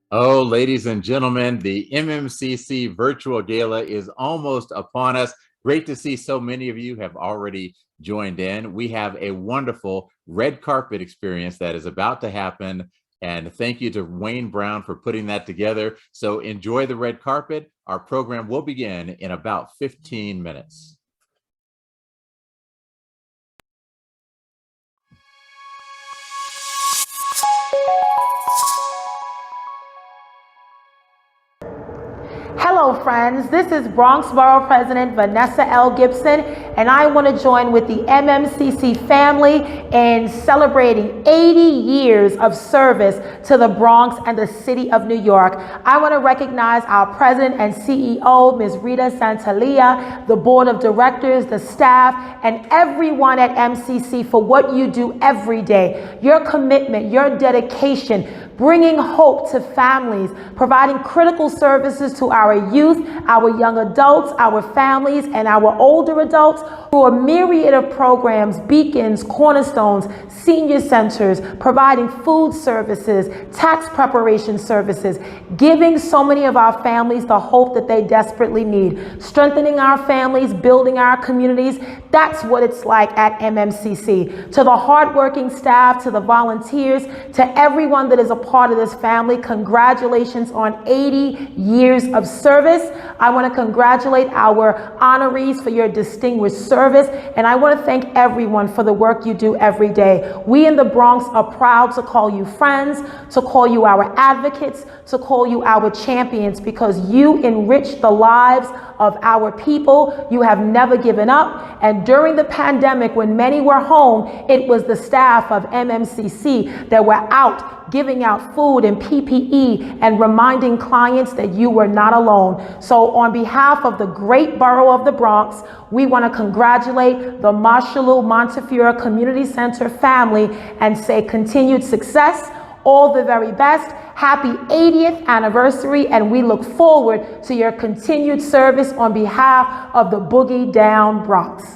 Oh, ladies and gentlemen, the MMCC virtual gala is almost upon us. Great to see so many of you have already joined in. We have a wonderful red carpet experience that is about to happen. And thank you to Wayne Brown for putting that together. So enjoy the red carpet. Our program will begin in about 15 minutes. Hello friends, this is Bronx Borough President Vanessa L. Gibson, and I want to join with the MMCC family in celebrating 80 years of service to the Bronx and the city of New York. I want to recognize our President and CEO, Ms. Rita Santalia, the Board of Directors, the staff, and everyone at MCC for what you do every day. Your commitment, your dedication, bringing hope to families, providing critical services to our youth, our young adults, our families, and our older adults through a myriad of programs, beacons, cornerstones, senior centers, providing food services, tax preparation services, giving so many of our families the hope that they desperately need, strengthening our families, building our communities. That's what it's like at MMCC. To the hardworking staff, to the volunteers, to everyone that is a part of this family, congratulations on 80 years of service. I want to congratulate our honorees for your distinguished service, and I want to thank everyone for the work you do every day. We in the Bronx are proud to call you friends, to call you our advocates, to call you our champions, because you enrich the lives of our people. You have never given up, and during the pandemic, when many were home, it was the staff of MMCC that were out giving out food and PPE and reminding clients that you were not alone. So on behalf of the great borough of the Bronx, we want to congratulate the Marshallou Montefiore Community Center family and say continued success, all the very best. Happy 80th anniversary, and we look forward to your continued service on behalf of the Boogie Down Bronx.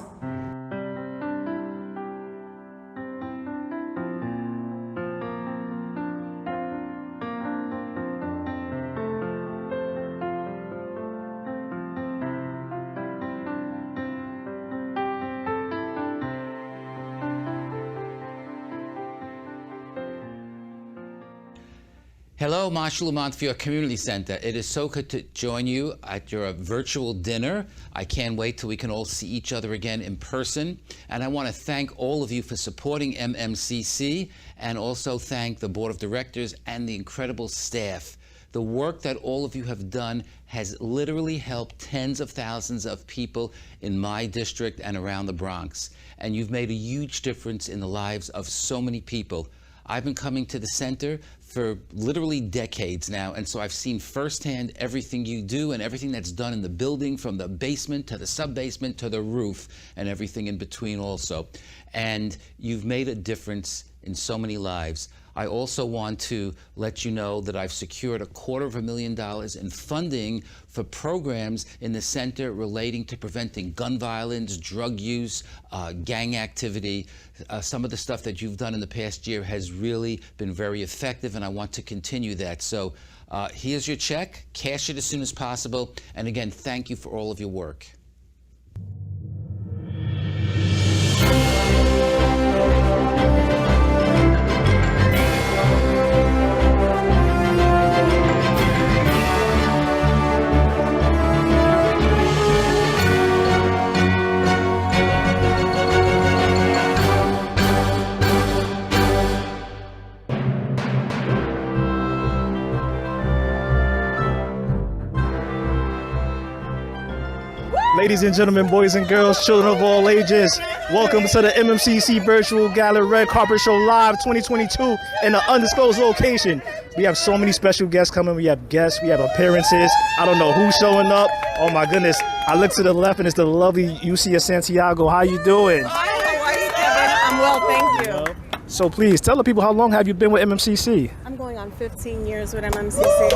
Hello, Marshallou Montefiore Community Center. It is so good to join you at your virtual dinner. I can't wait till we can all see each other again in person. And I want to thank all of you for supporting MMCC, and also thank the Board of Directors and the incredible staff. The work that all of you have done has literally helped tens of thousands of people in my district and around the Bronx. And you've made a huge difference in the lives of so many people. I've been coming to the center for literally decades now, and so I've seen firsthand everything you do and everything that's done in the building, from the basement to the sub-basement to the roof and everything in between also. And you've made a difference in so many lives. I also want to let you know that I've secured $250,000 in funding for programs in the center relating to preventing gun violence, drug use, gang activity. Some of the stuff that you've done in the past year has really been very effective, and I want to continue that. So here's your check. Cash it as soon as possible. And again, thank you for all of your work. Ladies and gentlemen, boys and girls, children of all ages, welcome to the MMCC Virtual Gala Red Carpet Show Live 2022 in an undisclosed location. We have so many special guests coming. We have guests, we have appearances. I don't know who's showing up. Oh my goodness. I look to the left and it's the lovely Ucia Santiago. How you doing? Hi, how are you, Kevin? I'm well, thank you. So please, tell the people, how long have you been with MMCC? I'm going on 15 years with MMCC.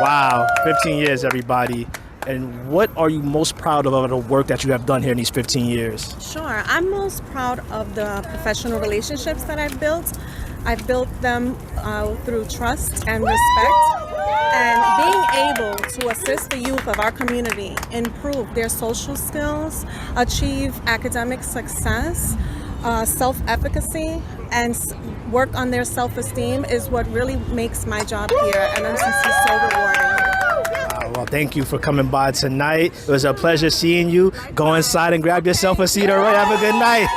Wow, 15 years, everybody. And what are you most proud of the work that you have done here in these 15 years? Sure, I'm most proud of the professional relationships that I've built. I've built them through trust and respect, and being able to assist the youth of our community improve their social skills, achieve academic success, self-efficacy, and work on their self-esteem is what really makes my job here at MMCC so rewarding. Well, thank you for coming by tonight. It was a pleasure seeing you. Go inside and grab yourself a seat. All right, have a good night.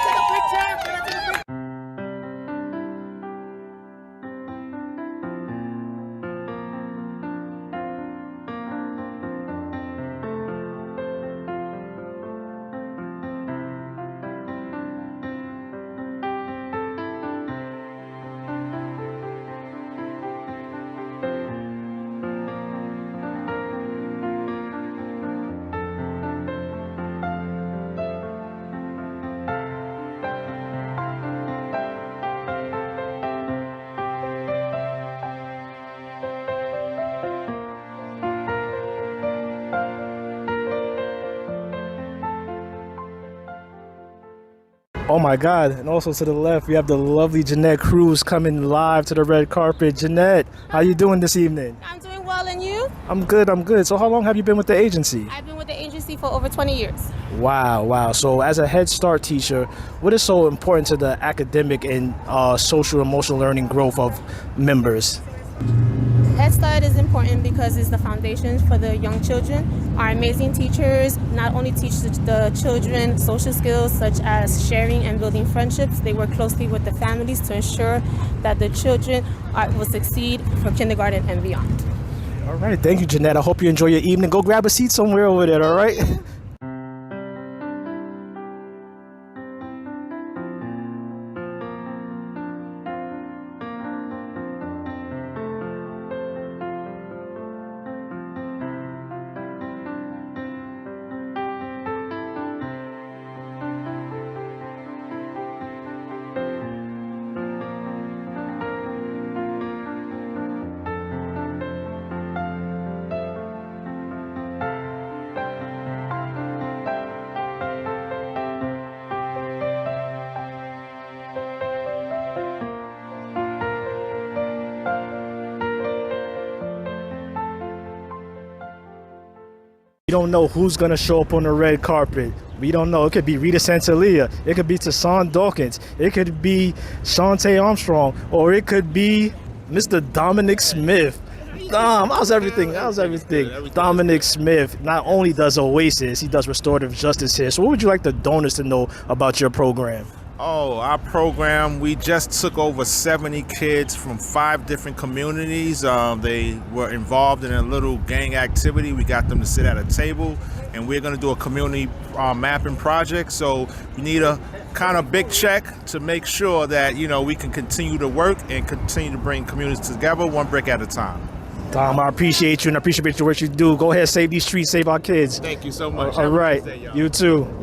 Oh my God. And also to the left, we have the lovely Jeanette Cruz coming live to the red carpet. Jeanette, how you doing this evening? I'm doing well, and you? I'm good. So how long have you been with the agency? I've been with the agency for over 20 years. Wow. So as a Head Start teacher, what is so important to the academic and social emotional learning growth of members? Head Start is important because it's the foundation for the young children. Our amazing teachers not only teach the children social skills such as sharing and building friendships, they work closely with the families to ensure that the children will succeed for kindergarten and beyond. All right. Thank you, Jeanette. I hope you enjoy your evening. Go grab a seat somewhere over there, all right? We don't know who's going to show up on the red carpet. We don't know. It could be Rita Santalia. It could be Tashawn Dawkins. It could be Shantae Armstrong. Or it could be Mr. Dominic Smith. How's everything? Dominic Smith not only does Oasis, he does restorative justice here. So what would you like the donors to know about your program? Oh, our program, we just took over 70 kids from 5 different communities. They were involved in a little gang activity. We got them to sit at a table, and we're going to do a community mapping project. So we need a kind of big check to make sure that, we can continue to work and continue to bring communities together one brick at a time. Dom, I appreciate you and I appreciate the work you do. Go ahead, save these streets, save our kids. Thank you so much. All right, you too.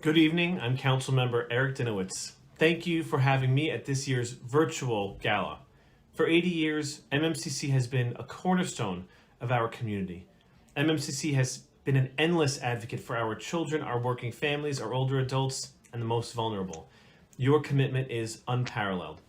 Good evening, I'm Councilmember Eric Dinowitz. Thank you for having me at this year's virtual gala. For 80 years, MMCC has been a cornerstone of our community. MMCC has been an endless advocate for our children, our working families, our older adults, and the most vulnerable. Your commitment is unparalleled.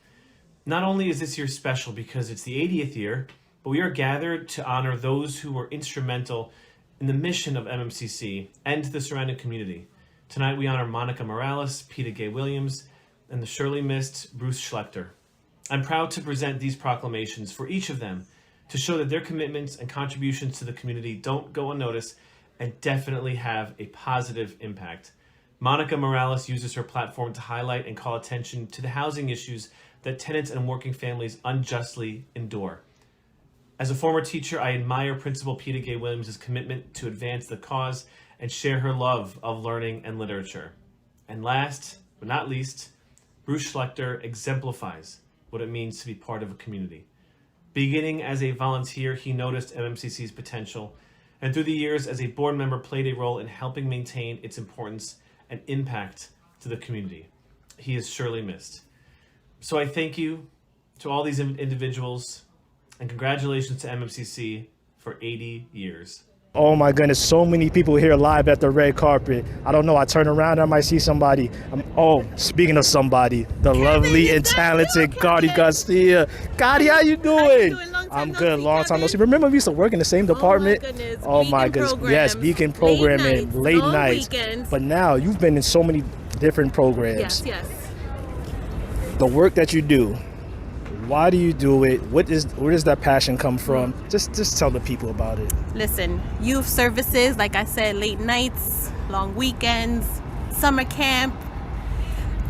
Not only is this year special because it's the 80th year, but we are gathered to honor those who were instrumental in the mission of MMCC and the surrounding community. Tonight we honor Monica Morales, Peta-Gaye Williams, and the surely missed Bruce Schlechter. I'm proud to present these proclamations for each of them to show that their commitments and contributions to the community don't go unnoticed and definitely have a positive impact. Monica Morales uses her platform to highlight and call attention to the housing issues that tenants and working families unjustly endure. As a former teacher, I admire Principal Peta-Gaye Williams' commitment to advance the cause and share her love of learning and literature. And last but not least, Bruce Schlechter exemplifies what it means to be part of a community. Beginning as a volunteer, he noticed MMCC's potential, and through the years as a board member played a role in helping maintain its importance and impact to the community. He is surely missed. So I thank you to all these individuals, and congratulations to MMCC for 80 years. Oh my goodness, so many people here live at the red carpet. I don't know, I turn around, I might see somebody. Speaking of somebody, the lovely and talented Gotti Garcia. Gotti, how you doing? I'm good, long time no see. Remember we used to work in the same department? Oh my goodness. Yes, Beacon programming, late nights. But now you've been in so many different programs. Yes. The work that you do, why do you do it? Where does that passion come from? Just tell the people about it. Listen, youth services, like I said, late nights, long weekends, summer camp.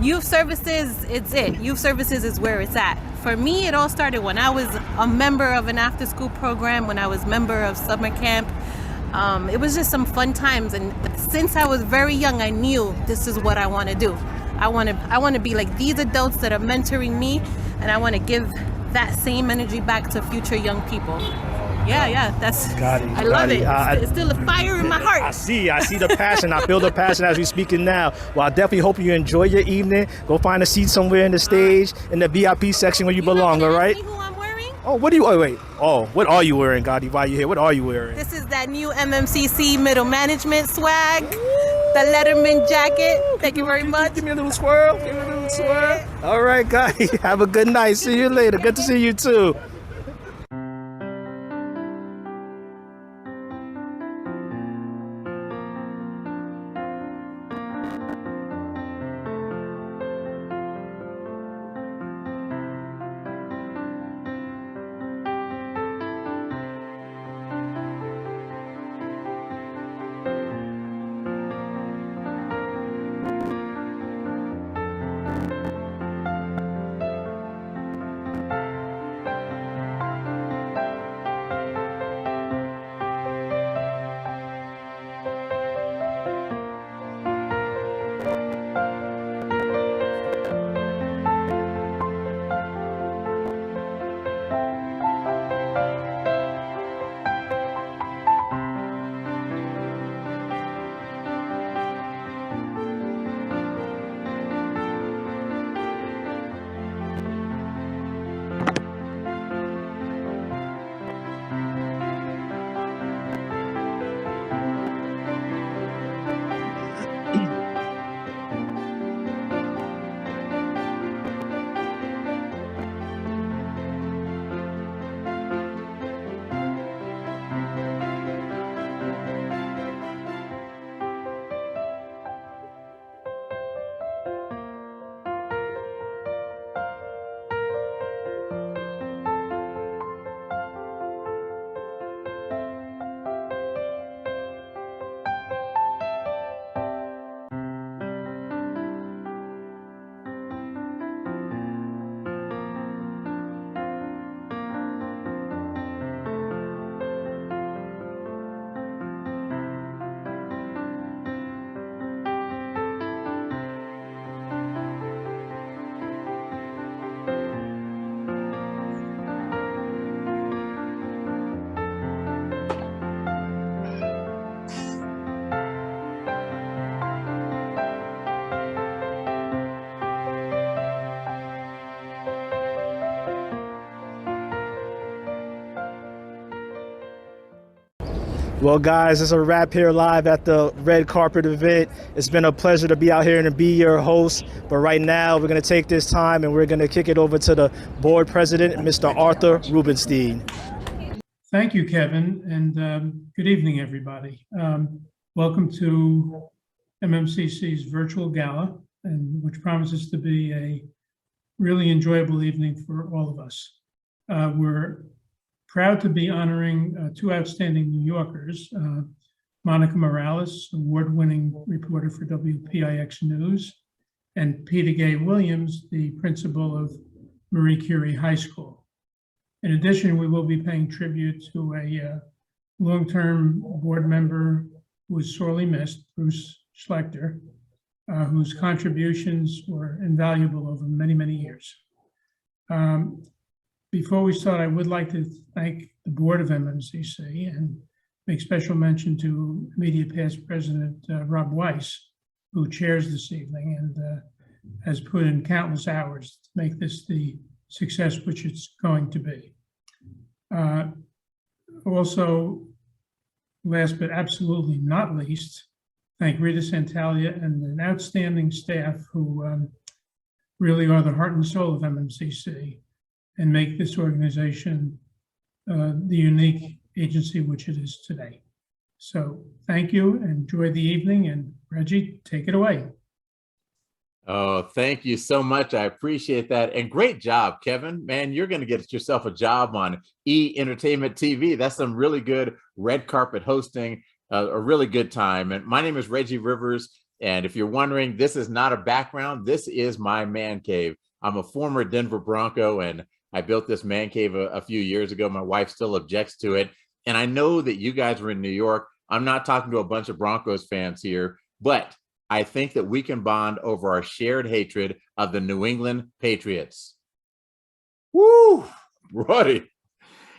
Youth services, it's it. Youth services is where it's at. For me, it all started when I was a member of an after-school program, when I was a member of summer camp. It was just some fun times, and since I was very young, I knew this is what I want to do. I want to be like these adults that are mentoring me, and I want to give that same energy back to future young people. Yeah, that's. I love it. It's still a fire in my heart. I see the passion. I feel the passion as we're speaking now. Well, I definitely hope you enjoy your evening. Go find a seat somewhere in the stage, in the VIP section where you belong. All right. Ask me who I'm wearing? Oh, what do you? Wait. Oh, what are you wearing, Gotti? Why are you here? What are you wearing? This is that new MMCC middle management swag. the Letterman jacket. Thank you very much. Give me a little swirl. Give me a little swirl. All right, guys. Have a good night. See you later. Good to see you too. Well, guys, it's a wrap here live at the red carpet event. It's been a pleasure to be out here and to be your host. But right now, we're going to take this time and we're going to kick it over to the board president, Mr. Arthur Rubenstein. Thank you, Kevin, and good evening, everybody. Welcome to MMCC's virtual gala, and which promises to be a really enjoyable evening for all of us. We're proud to be honoring two outstanding New Yorkers, Monica Morales, award-winning reporter for WPIX News, and Peta-Gaye Williams, the principal of Marie Curie High School. In addition, we will be paying tribute to a long-term board member who was sorely missed, Bruce Schlechter, whose contributions were invaluable over many, many years. Before we start, I would like to thank the board of MMCC and make special mention to immediate past president Rob Weiss, who chairs this evening and has put in countless hours to make this the success which it's going to be. Also, last but absolutely not least, thank Rita Santalia and an outstanding staff who really are the heart and soul of MMCC and make this organization the unique agency which it is today. So thank you, enjoy the evening, and Reggie, take it away. Oh, thank you so much. I appreciate that. And great job, Kevin. Man, you're going to get yourself a job on E! Entertainment TV. That's some really good red carpet hosting, a really good time. And my name is Reggie Rivers. And if you're wondering, this is not a background. This is my man cave. I'm a former Denver Bronco, and I built this man cave a few years ago. My wife still objects to it. And I know that you guys were in New York. I'm not talking to a bunch of Broncos fans here, but I think that we can bond over our shared hatred of the New England Patriots. Woo, Roddy.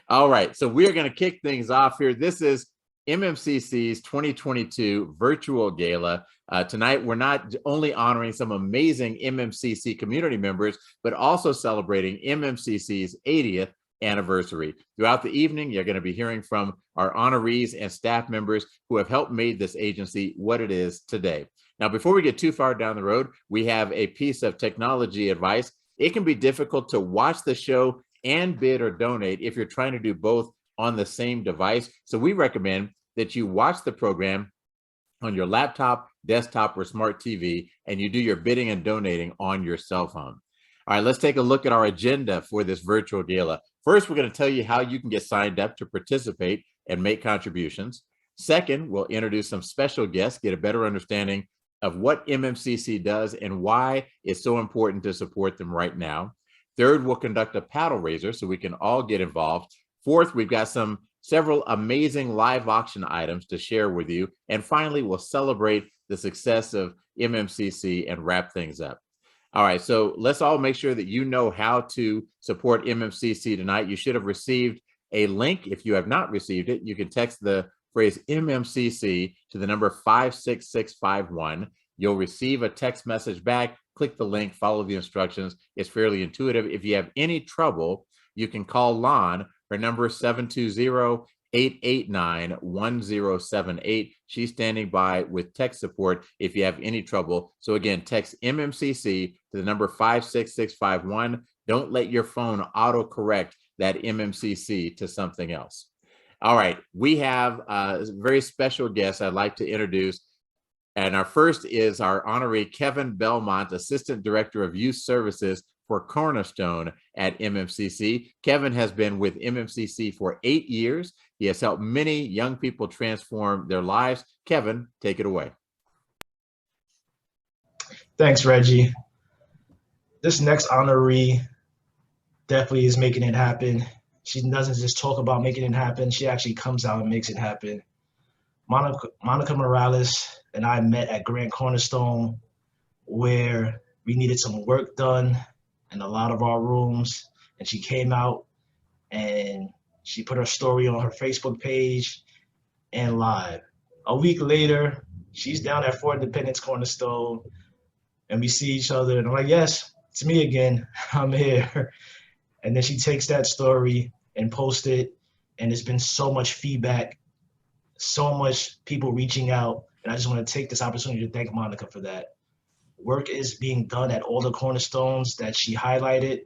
All right, so we're going to kick things off here. This is MMCC's 2022 virtual gala. Tonight, we're not only honoring some amazing MMCC community members, but also celebrating MMCC's 80th anniversary. Throughout the evening, you're going to be hearing from our honorees and staff members who have helped make this agency what it is today. Now, before we get too far down the road, we have a piece of technology advice. It can be difficult to watch the show and bid or donate if you're trying to do both on the same device. So we recommend that you watch the program on your laptop, desktop, or smart TV, and you do your bidding and donating on your cell phone. All right, let's take a look at our agenda for this virtual gala. First, we're going to tell you how you can get signed up to participate and make contributions. Second, we'll introduce some special guests, get a better understanding of what MMCC does and why it's so important to support them right now. Third, we'll conduct a paddle raiser so we can all get involved. Fourth, we've got several amazing live auction items to share with you. And finally, we'll celebrate the success of MMCC and wrap things up. All right, so let's all make sure that you know how to support MMCC tonight. You should have received a link. If you have not received it, you can text the phrase MMCC to the number 56651. You'll receive a text message back. Click the link, follow the instructions. It's fairly intuitive. If you have any trouble, you can call Lon. Her number is 720-889-1078. She's standing by with tech support if you have any trouble. So again, text MMCC to the number 56651. Don't let your phone autocorrect that MMCC to something else. All right, we have a very special guest I'd like to introduce. And our first is our honoree, Kevin Belmont, Assistant Director of Youth Services for Cornerstone at MMCC. Kevin has been with MMCC for 8 years. He has helped many young people transform their lives. Kevin, take it away. Thanks, Reggie. This next honoree definitely is making it happen. She doesn't just talk about making it happen. She actually comes out and makes it happen. Monica Morales and I met at Grand Cornerstone where we needed some work done in a lot of our rooms. And she came out and she put her story on her Facebook page and live. A week later, she's down at Fort Independence Cornerstone and we see each other and I'm like, yes, it's me again, I'm here. And then she takes that story and posts it, and there's been so much feedback, so much people reaching out, and I just want to take this opportunity to thank Monica for that. Work is being done at all the cornerstones that she highlighted,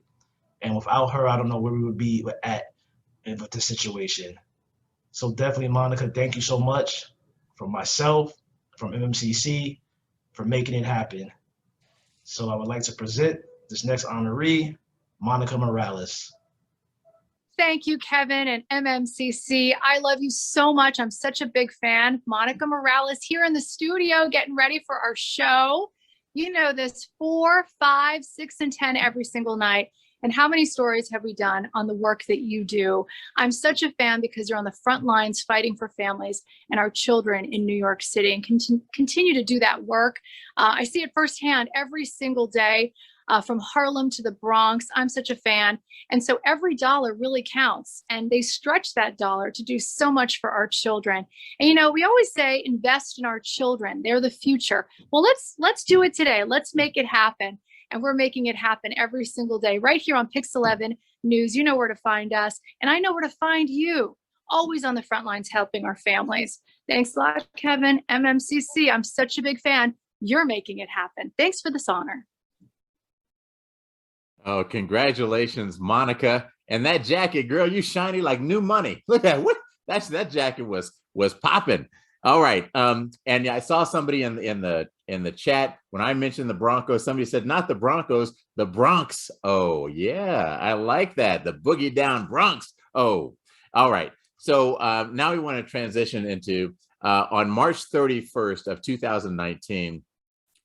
and without her, I don't know where we would be at with the situation. So definitely, Monica, thank you so much from myself, from MMCC, for making it happen. So I would like to present this next honoree, Monica Morales. Thank you, Kevin and MMCC. I love you so much. I'm such a big fan. Monica Morales here in the studio getting ready for our show. You know this, 4, 5, 6, and 10 every single night. And how many stories have we done on the work that you do? I'm such a fan because you're on the front lines fighting for families and our children in New York City and continue to do that work. I see it firsthand every single day. From Harlem to the Bronx. I'm such a fan. And so every dollar really counts, and they stretch that dollar to do so much for our children. And, you know, we always say invest in our children. They're the future. Well, let's do it today. Let's make it happen. And we're making it happen every single day right here on Pix 11 News. You know where to find us, and I know where to find you. Always on the front lines helping our families. Thanks a lot, Kevin. MMCC, I'm such a big fan. You're making it happen. Thanks for this honor. Oh, congratulations, Monica. And that jacket, girl, you shiny like new money. Look at what that jacket was popping. All right. And I saw somebody in the chat when I mentioned the Broncos, somebody said, not the Broncos, the Bronx. Oh, yeah, I like that. The boogie down Bronx. Oh, all right. So now we want to transition into on March 31st of 2019,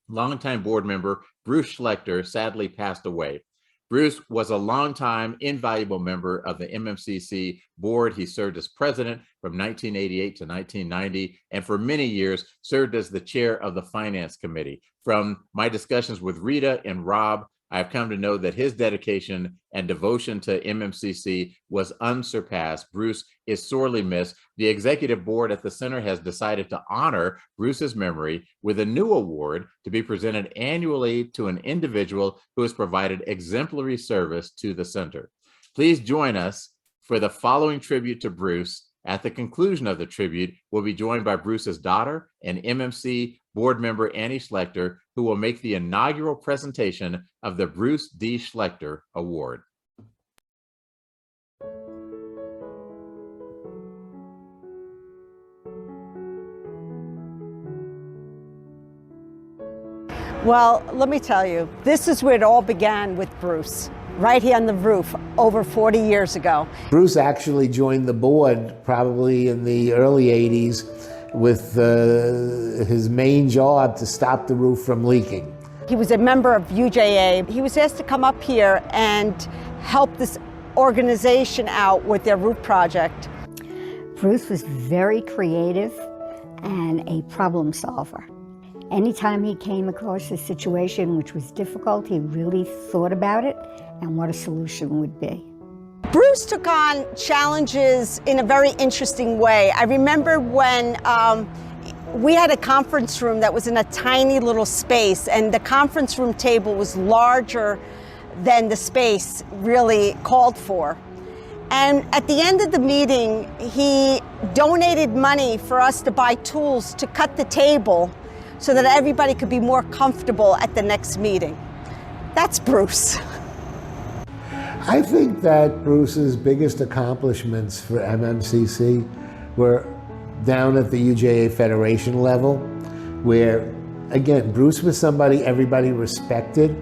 longtime board member Bruce Schlechter sadly passed away. Bruce was a longtime invaluable member of the MMCC board. He served as president from 1988 to 1990, and for many years served as the chair of the finance committee. From my discussions with Rita and Rob, I've come to know that his dedication and devotion to MMCC was unsurpassed. Bruce is sorely missed. The executive board at the center has decided to honor Bruce's memory with a new award to be presented annually to an individual who has provided exemplary service to the center. Please join us For the following tribute to Bruce, at the conclusion of the tribute, we'll be joined by Bruce's daughter and MMC board member Annie Schlechter, who will make the inaugural presentation of the Bruce D. Schlechter Award. Well, let me tell you, this is where it all began with Bruce, right here on the roof over 40 years ago. Bruce actually joined the board probably in the early 80s with his main job to stop the roof from leaking. He was a member of UJA. He was asked to come up here and help this organization out with their roof project. Bruce was very creative and a problem solver. Anytime he came across a situation which was difficult, he really thought about it and what a solution would be. Bruce took on challenges in a very interesting way. I remember when we had a conference room that was in a tiny little space, and the conference room table was larger than the space really called for. And at the end of the meeting, he donated money for us to buy tools to cut the table so that everybody could be more comfortable at the next meeting. That's Bruce. I think that Bruce's biggest accomplishments for MMCC were down at the UJA Federation level, where, again, Bruce was somebody everybody respected,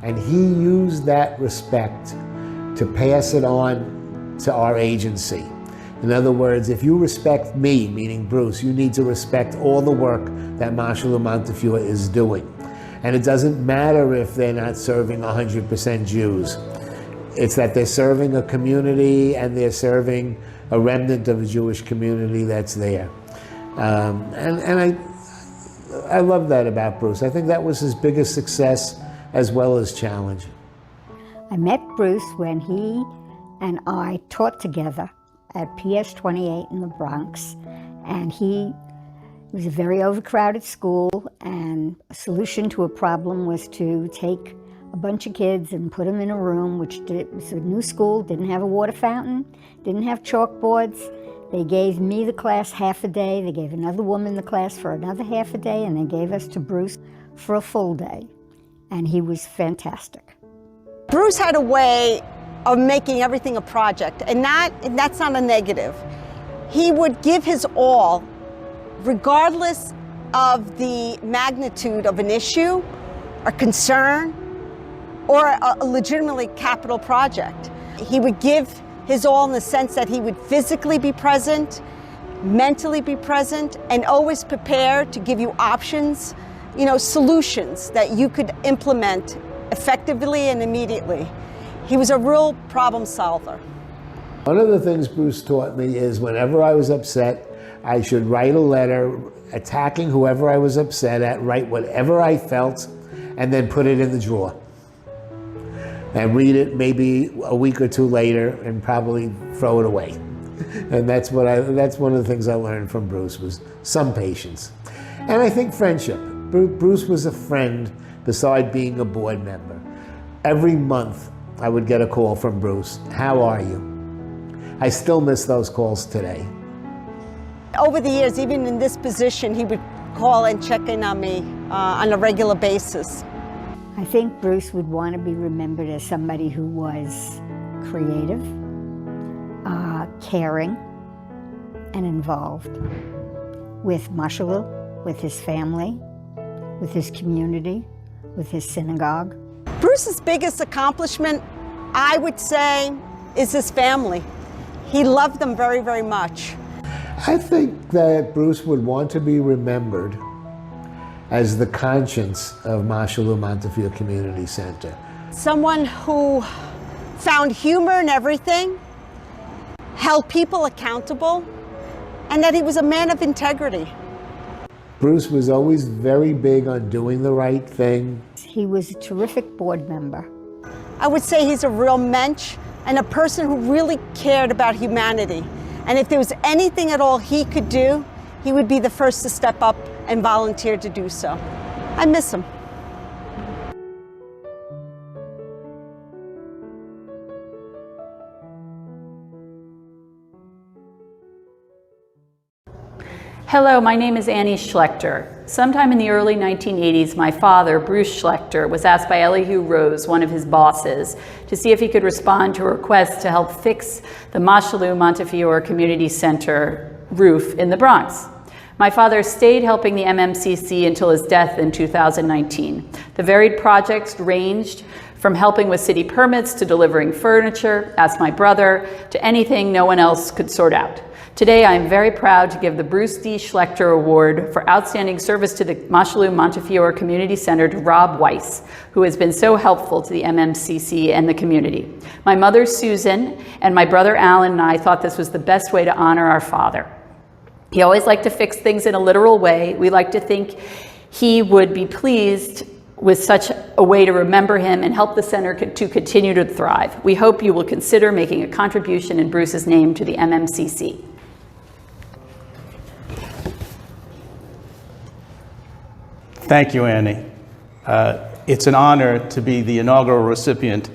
and he used that respect to pass it on to our agency. In other words, if you respect me, meaning Bruce, you need to respect all the work that Marshall Montefiore is doing. And it doesn't matter if they're not serving 100% Jews. It's that they're serving a community and they're serving a remnant of a Jewish community that's there. And I love that about Bruce. I think that was his biggest success as well as challenge. I met Bruce when he and I taught together at PS 28 in the Bronx, and it was a very overcrowded school, and a solution to a problem was to take a bunch of kids and put them in a room, which was a new school, didn't have a water fountain, didn't have chalkboards. They gave me the class half a day, they gave another woman the class for another half a day, and they gave us to Bruce for a full day, and he was fantastic. Bruce had a way of making everything a project, and that's not a negative. He would give his all, regardless of the magnitude of an issue, or concern, or a legitimately capital project. He would give his all in the sense that he would physically be present, mentally be present, and always prepared to give you options, solutions that you could implement effectively and immediately. He was a real problem solver. One of the things Bruce taught me is whenever I was upset, I should write a letter attacking whoever I was upset at, write whatever I felt, and then put it in the drawer. And read it maybe a week or two later and probably throw it away. And that's one of the things I learned from Bruce, was some patience. And I think friendship. Bruce was a friend beside being a board member. Every month I would get a call from Bruce. How are you? I still miss those calls today. Over the years, even in this position, he would call and check in on me on a regular basis. I think Bruce would want to be remembered as somebody who was creative, caring, and involved with Marshall, with his family, with his community, with his synagogue. Bruce's biggest accomplishment, I would say, is his family. He loved them very, very much. I think that Bruce would want to be remembered as the conscience of Marshall Montefiore Community Center. Someone who found humor in everything, held people accountable, and that he was a man of integrity. Bruce was always very big on doing the right thing. He was a terrific board member. I would say he's a real mensch and a person who really cared about humanity. And if there was anything at all he could do, he would be the first to step up and volunteer to do so. I miss him. Hello, my name is Annie Schlechter. Sometime in the early 1980s, my father, Bruce Schlechter, was asked by Elihu Rose, one of his bosses, to see if he could respond to a request to help fix the Mashalou Montefiore Community Center roof in the Bronx. My father stayed helping the MMCC until his death in 2019. The varied projects ranged from helping with city permits to delivering furniture, ask my brother, to anything no one else could sort out. Today, I am very proud to give the Bruce D. Schlechter Award for outstanding service to the Mashalou Montefiore Community Center to Rob Weiss, who has been so helpful to the MMCC and the community. My mother, Susan, and my brother, Alan, and I thought this was the best way to honor our father. He always liked to fix things in a literal way. We like to think he would be pleased with such a way to remember him and help the center to continue to thrive. We hope you will consider making a contribution in Bruce's name to the MMCC. Thank you, Annie. It's an honor to be the inaugural recipient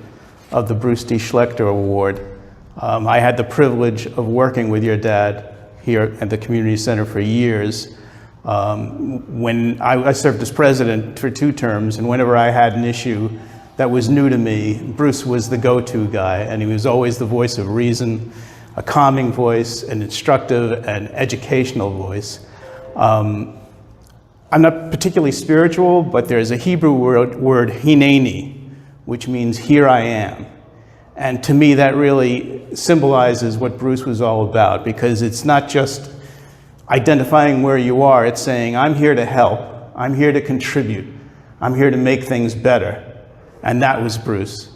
of the Bruce D. Schlechter Award. I had the privilege of working with your dad here at the Community Center for years. When I served as president for 2 terms, and whenever I had an issue that was new to me, Bruce was the go-to guy, and he was always the voice of reason, a calming voice, an instructive and educational voice. I'm not particularly spiritual, but there's a Hebrew word hineni, which means here I am. And to me, that really symbolizes what Bruce was all about, because it's not just identifying where you are, it's saying, I'm here to help, I'm here to contribute, I'm here to make things better. And that was Bruce.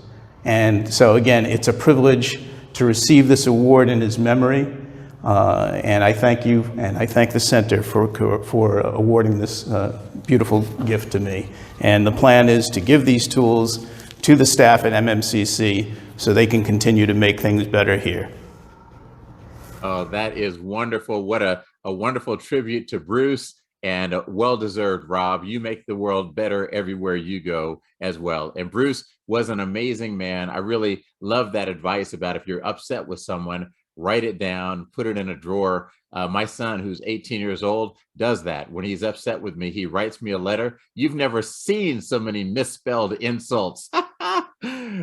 And so again, it's a privilege to receive this award in his memory. And I thank you, and I thank the center for awarding this beautiful gift to me. And the plan is to give these tools to the staff at MMCC so they can continue to make things better here. Oh, that is wonderful. What a wonderful tribute to Bruce, and well-deserved, Rob. You make the world better everywhere you go as well. And Bruce was an amazing man. I really love that advice about if you're upset with someone, write it down, put it in a drawer. My son, who's 18 years old, does that. When he's upset with me, he writes me a letter. You've never seen so many misspelled insults.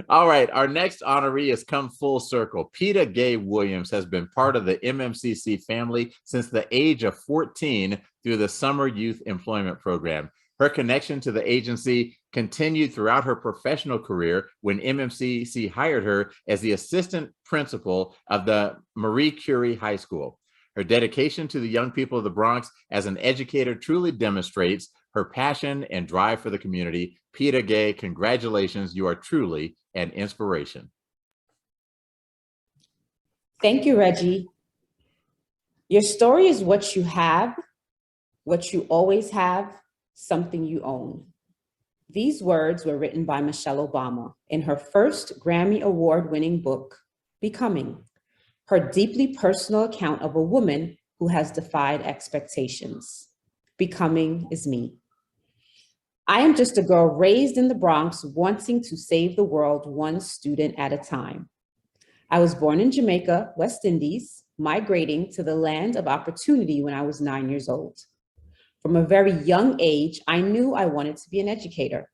All right, our next honoree has come full circle. Peta-Gaye Williams has been part of the MMCC family since the age of 14 through the Summer Youth Employment Program. Her connection to the agency continued throughout her professional career when MMCC hired her as the assistant principal of the Marie Curie High School. Her dedication to the young people of the Bronx as an educator truly demonstrates her passion and drive for the community. Peta-Gaye, congratulations. You are truly an inspiration. Thank you, Reggie. Your story is what you have, what you always have, something you own. These words were written by Michelle Obama in her first Grammy Award-winning book, Becoming, her deeply personal account of a woman who has defied expectations. Becoming is me. I am just a girl raised in the Bronx wanting to save the world one student at a time. I was born in Jamaica, West Indies, migrating to the land of opportunity when I was 9 years old. From a very young age, I knew I wanted to be an educator.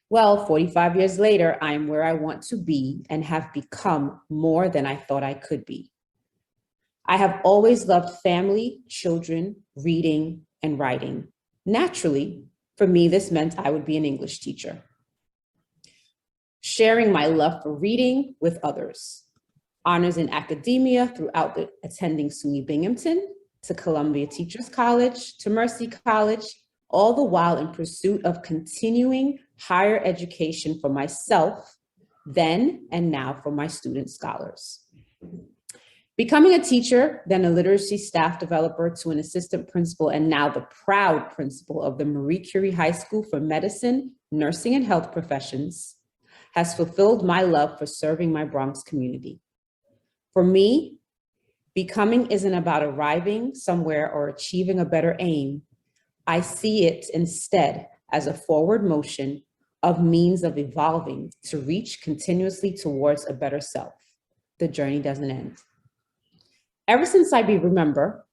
Well, 45 years later, I am where I want to be and have become more than I thought I could be. I have always loved family, children, reading, and writing. Naturally, for me, this meant I would be an English teacher. Sharing my love for reading with others. Honors in academia throughout attending SUNY Binghamton, to Columbia Teachers College, to Mercy College, all the while in pursuit of continuing higher education for myself, then and now for my student scholars. Becoming a teacher, then a literacy staff developer to an assistant principal, and now the proud principal of the Marie Curie High School for Medicine, Nursing, and Health Professions, has fulfilled my love for serving my Bronx community. For me, becoming isn't about arriving somewhere or achieving a better aim. I see it instead as a forward motion of means of evolving to reach continuously towards a better self. The journey doesn't end. Ever since I remember,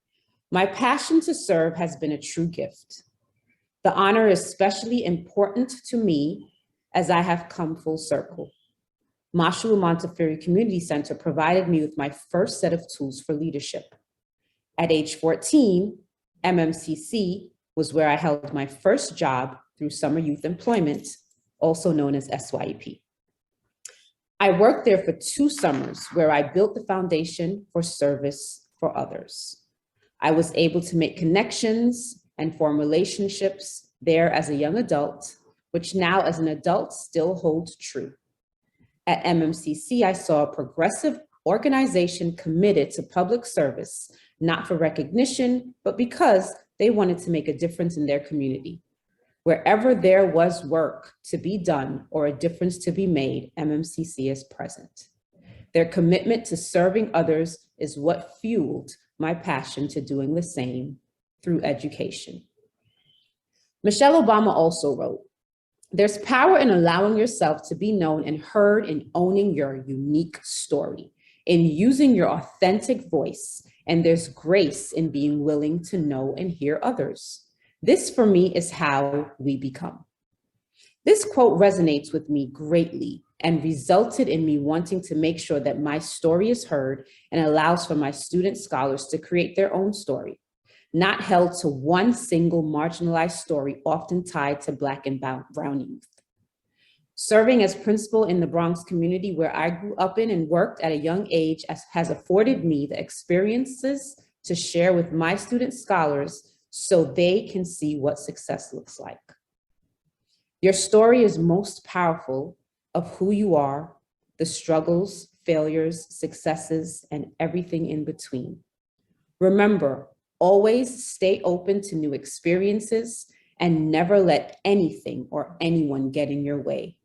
My passion to serve has been a true gift. The honor is especially important to me as I have come full circle. Mashalu Montefiore Community Center provided me with my first set of tools for leadership. At age 14, MMCC was where I held my first job through summer youth employment, also known as SYEP. I worked there for 2 summers where I built the foundation for service for others. I was able to make connections and form relationships there as a young adult, which now as an adult still holds true. At MMCC, I saw a progressive organization committed to public service, not for recognition, but because they wanted to make a difference in their community. Wherever there was work to be done or a difference to be made, MMCC is present. Their commitment to serving others is what fueled my passion to doing the same through education. Michelle Obama also wrote, "There's power in allowing yourself to be known and heard in owning your unique story, in using your authentic voice, and there's grace in being willing to know and hear others. This, for me, is how we become." This quote resonates with me greatly and resulted in me wanting to make sure that my story is heard and allows for my student scholars to create their own story, not held to one single marginalized story often tied to Black and brown youth. Serving as principal in the Bronx community where I grew up in and worked at a young age has afforded me the experiences to share with my student scholars so they can see what success looks like. Your story is most powerful of who you are, the struggles, failures, successes, and everything in between. Remember, always stay open to new experiences and never let anything or anyone get in your way.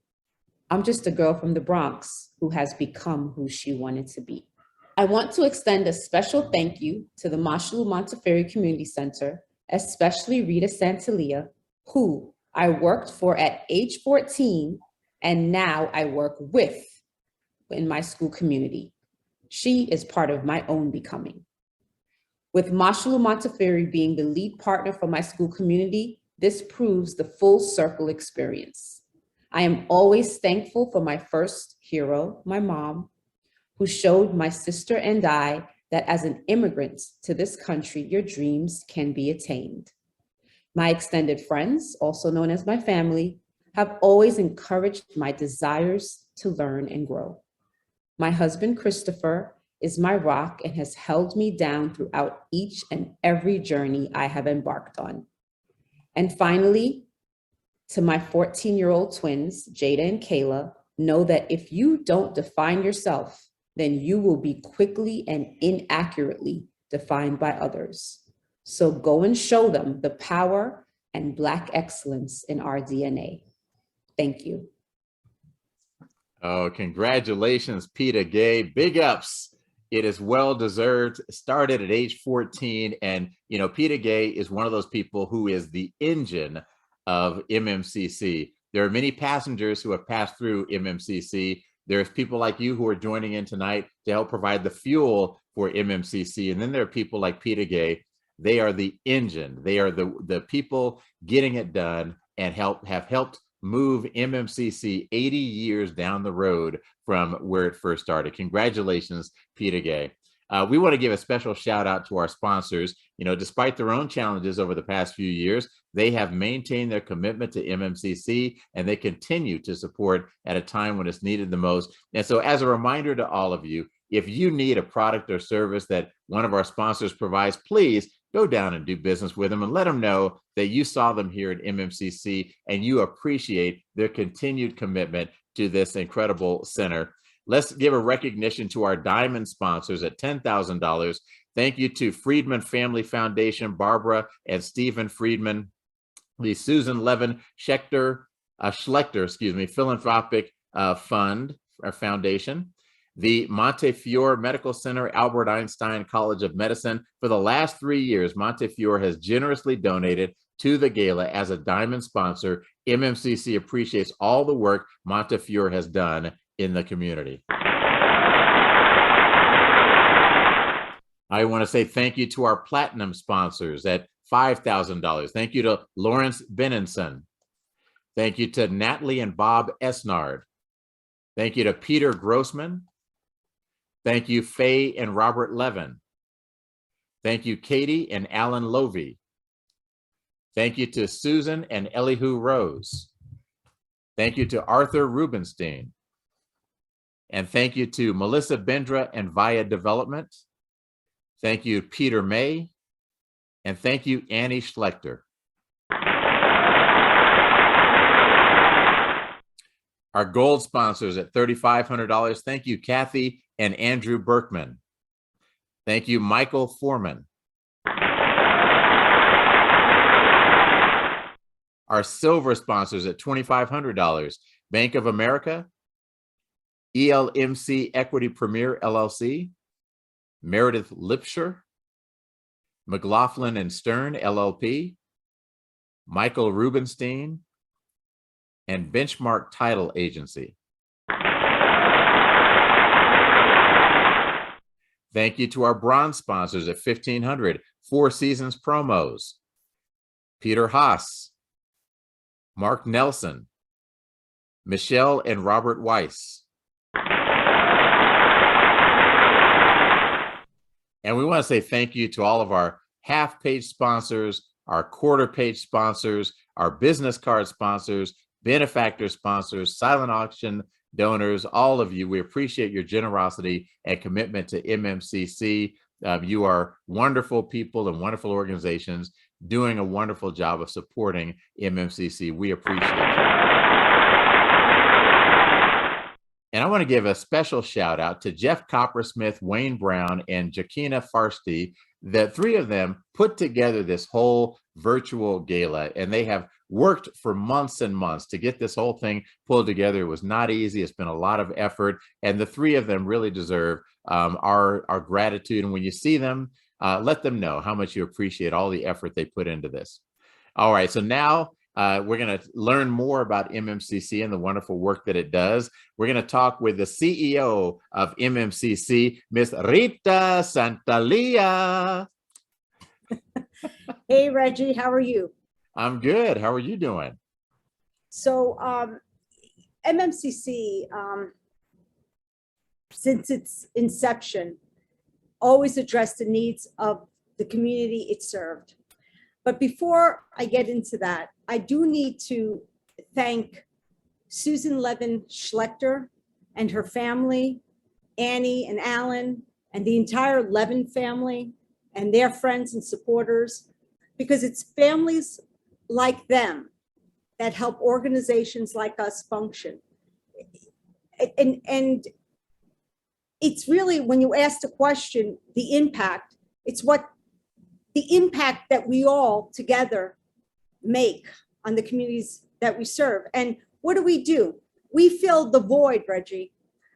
I'm just a girl from the Bronx who has become who she wanted to be. I want to extend a special thank you to the Mashalu Montefiore Community Center, especially Rita Santalia, who I worked for at age 14, and now I work with in my school community. She is part of my own becoming. With Mashalu Montefiore being the lead partner for my school community, this proves the full circle experience. I am always thankful for my first hero, my mom, who showed my sister and I that as an immigrant to this country, your dreams can be attained. My extended friends, also known as my family, have always encouraged my desires to learn and grow. My husband, Christopher, is my rock and has held me down throughout each and every journey I have embarked on. And finally, to my 14-year-old twins, Jada and Kayla, know that if you don't define yourself, then you will be quickly and inaccurately defined by others. So go and show them the power and Black excellence in our DNA. Thank you. Oh, congratulations, Peta-Gaye. Big ups. It is well-deserved. Started at age 14. And, you know, Peta-Gaye is one of those people who is the engine of MMCC. There are many passengers who have passed through MMCC. There's people like you who are joining in tonight to help provide the fuel for MMCC. And then there are people like Peta-Gaye. They are the engine. They are the people getting it done and have helped move MMCC 80 years down the road from where it first started. Congratulations, Peta-Gaye. We want to give a special shout out to our sponsors. You know, despite their own challenges over the past few years, they have maintained their commitment to MMCC and they continue to support at a time when it's needed the most. And so as a reminder to all of you, if you need a product or service that one of our sponsors provides, please go down and do business with them and let them know that you saw them here at MMCC and you appreciate their continued commitment to this incredible center. Let's give a recognition to our diamond sponsors at $10,000. Thank you to Friedman Family Foundation, Barbara and Stephen Friedman, the Susan Levin Schlechter Philanthropic Fund or Foundation, the Montefiore Medical Center, Albert Einstein College of Medicine. For the last 3 years, Montefiore has generously donated to the gala as a diamond sponsor. MMCC appreciates all the work Montefiore has done in the community. I want to say thank you to our platinum sponsors at $5,000. Thank you to Lawrence Benenson. Thank you to Natalie and Bob Esnard. Thank you to Peter Grossman. Thank you, Faye and Robert Levin. Thank you, Katie and Alan Lovey. Thank you to Susan and Elihu Rose. Thank you to Arthur Rubenstein. And thank you to Melissa Bendra and Via Development. Thank you, Peter May. And thank you, Annie Schlechter. Our gold sponsors at $3,500. Thank you, Kathy and Andrew Berkman. Thank you, Michael Foreman. Our silver sponsors at $2,500. Bank of America, ELMC Equity Premier LLC, Meredith Lipsher, McLaughlin and Stern LLP, Michael Rubenstein, and Benchmark Title Agency. Thank you to our bronze sponsors at $1,500, Four Seasons Promos, Peter Haas, Mark Nelson, Michelle and Robert Weiss. And we want to say thank you to all of our half-page sponsors, our quarter-page sponsors, our business card sponsors, benefactor sponsors, silent auction donors, all of you. We appreciate your generosity and commitment to MMCC. You are wonderful people and wonderful organizations doing a wonderful job of supporting MMCC. We appreciate you. And I want to give a special shout out to Jeff Coppersmith, Wayne Brown, and Jakina Farsti. The three of them put together this whole virtual gala, and they have worked for months and months to get this whole thing pulled together. It was not easy. It's been a lot of effort, and the three of them really deserve our gratitude. And when you see them, let them know how much you appreciate all the effort they put into this. All right, so now we're going to learn more about MMCC and the wonderful work that it does. We're going to talk with the CEO of MMCC, Miss Rita Santalia. Hey, Reggie, how are you? I'm good. How are you doing? So MMCC, since its inception, always addressed the needs of the community it served. But before I get into that, I do need to thank Susan Levin Schlechter and her family, Annie and Alan, and the entire Levin family and their friends and supporters, because it's families like them that help organizations like us function. And it's really, when you ask the question, the impact, it's what the impact that we all together make on the communities that we serve. And what do? We fill the void, Reggie.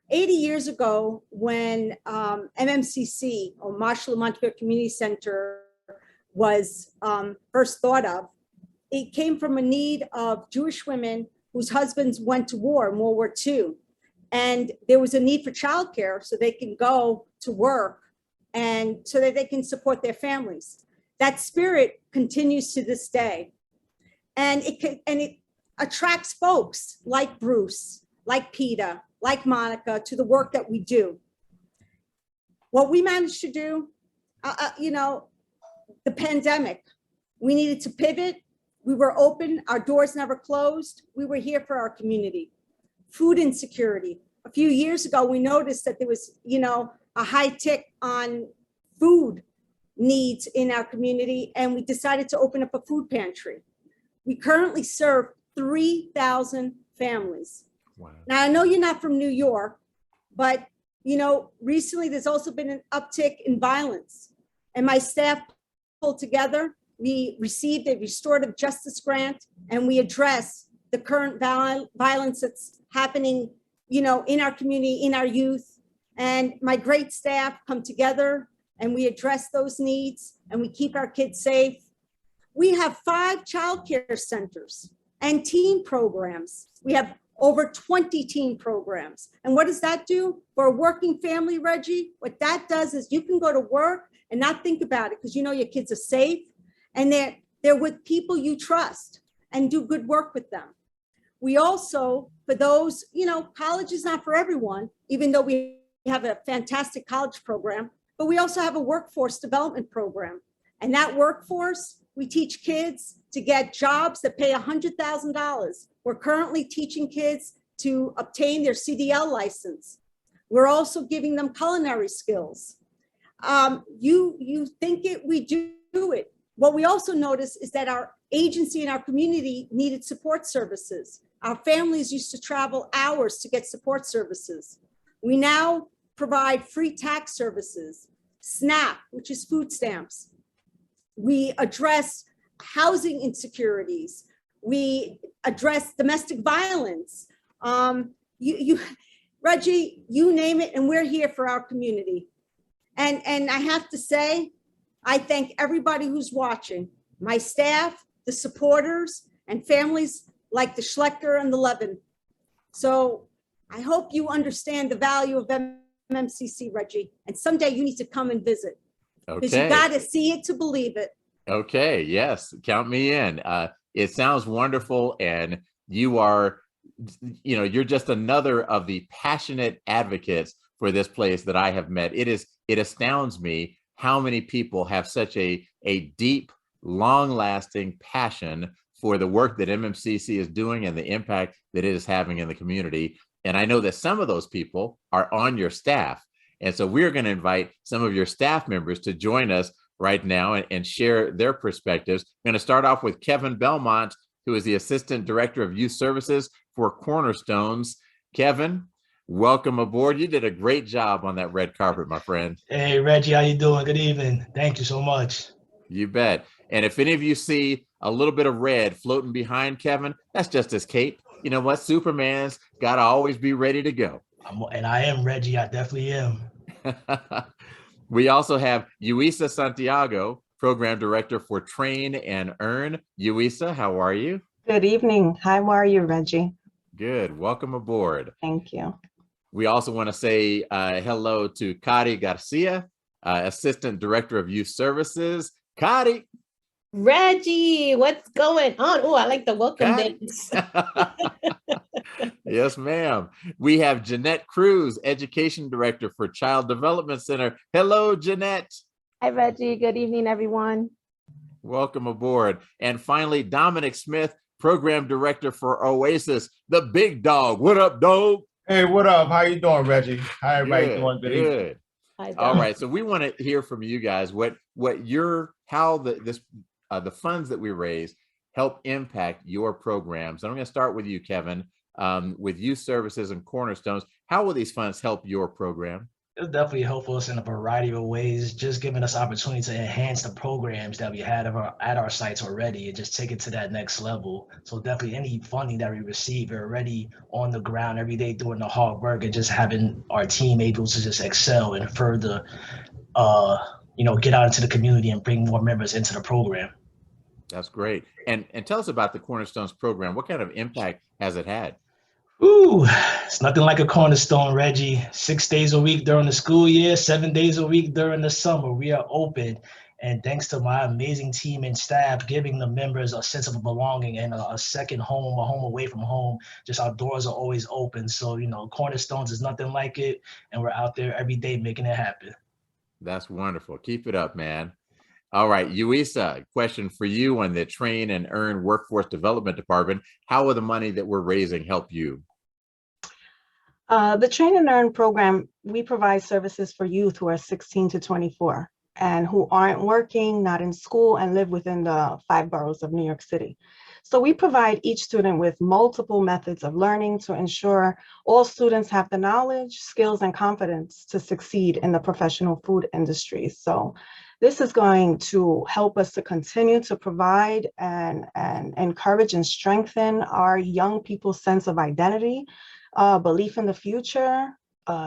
80 years ago, when MMCC, or Marshall Montefiore Community Center, was first thought of, it came from a need of Jewish women whose husbands went to war in World War II. And there was a need for childcare so they can go to work and so that they can support their families. That spirit continues to this day. And it attracts folks like Bruce, like Peta, like Monica to the work that we do. What we managed to do, the pandemic, we needed to pivot. We were open, our doors never closed. We were here for our community. Food insecurity. A few years ago, we noticed that there was, a high tick on food needs in our community, and we decided to open up a food pantry. We currently serve 3,000 families. Wow. Now, I know you're not from New York, but, recently there's also been an uptick in violence. And my staff pulled together, we received a restorative justice grant, and we address the current violence that's happening, in our community, in our youth. And my great staff come together and we address those needs and we keep our kids safe. We have 5 childcare centers and teen programs. We have over 20 teen programs. And what does that do for a working family, Reggie? What that does is you can go to work and not think about it, because you know your kids are safe and they're with people you trust, and do good work with them. We also, for those, you know, college is not for everyone, even though we have a fantastic college program, but we also have a workforce development program. And that workforce, we teach kids to get jobs that pay $100,000. We're currently teaching kids to obtain their CDL license. We're also giving them culinary skills. You think it, we do it. What we also notice is that our agency and our community needed support services. Our families used to travel hours to get support services. We now provide free tax services, SNAP, which is food stamps. We address housing insecurities. We address domestic violence. Reggie, you name it, and we're here for our community. And I have to say, I thank everybody who's watching, my staff, the supporters, and families like the Schlechter and the Levin. So I hope you understand the value of MMCC, Reggie, and someday you need to come and visit. Because you got to see it to believe it. Okay, yes, count me in. It sounds wonderful, and you are, you know, you're just another of the passionate advocates for this place that I have met. It astounds me how many people have such a deep, long-lasting passion for the work that MMCC is doing and the impact that it is having in the community. And I know that some of those people are on your staff. And so we're going to invite some of your staff members to join us right now and share their perspectives. I'm going to start off with Kevin Belmont, who is the Assistant Director of Youth Services for Cornerstones. Kevin, welcome aboard. You did a great job on that red carpet, my friend. Hey, Reggie, how you doing? Good evening. Thank you so much. You bet. And if any of you see a little bit of red floating behind Kevin, that's just his cape. You know what? Superman's got to always be ready to go. And I am, Reggie. I definitely am. We also have Yuisa Santiago, Program Director for Train and Earn. Yuisa, how are you? Good evening. How are you, Reggie? Good. Welcome aboard. Thank you. We also want to say hello to Kari Garcia, Assistant Director of Youth Services. Kari. Reggie, what's going on? Oh, I like the welcome dance. Yes, ma'am. We have Jeanette Cruz, Education Director for Child Development Center. Hello, Jeanette. Hi, Reggie. Good evening, everyone. Welcome aboard. And finally, Dominic Smith, Program Director for Oasis, the big dog. What up, dog? Hey, what up? How you doing, Reggie? How everybody doing? Good evening. Good. All right. So we want to hear from you guys how the funds that we raise help impact your programs. And I'm going to start with you, Kevin, with Youth Services and Cornerstones. How will these funds help your program? It'll definitely help us in a variety of ways, just giving us opportunity to enhance the programs that we had at our sites already and just take it to that next level. So definitely any funding that we receive, we're already on the ground every day doing the hard work and just having our team able to just excel and further, get out into the community and bring more members into the program. That's great. And tell us about the Cornerstones program. What kind of impact has it had? Ooh, it's nothing like a Cornerstone, Reggie. 6 days a week during the school year, 7 days a week during the summer. We are open. And thanks to my amazing team and staff, giving the members a sense of belonging and a second home, a home away from home, just our doors are always open. So, Cornerstones is nothing like it. And we're out there every day making it happen. That's wonderful. Keep it up, man. All right, Yuisa, question for you on the Train and Earn Workforce Development Department. How will the money that we're raising help you? The Train and Earn program, we provide services for youth who are 16 to 24 and who aren't working, not in school, and live within the 5 boroughs of New York City. So we provide each student with multiple methods of learning to ensure all students have the knowledge, skills, and confidence to succeed in the professional food industry. So this is going to help us to continue to provide and encourage and strengthen our young people's sense of identity, belief in the future,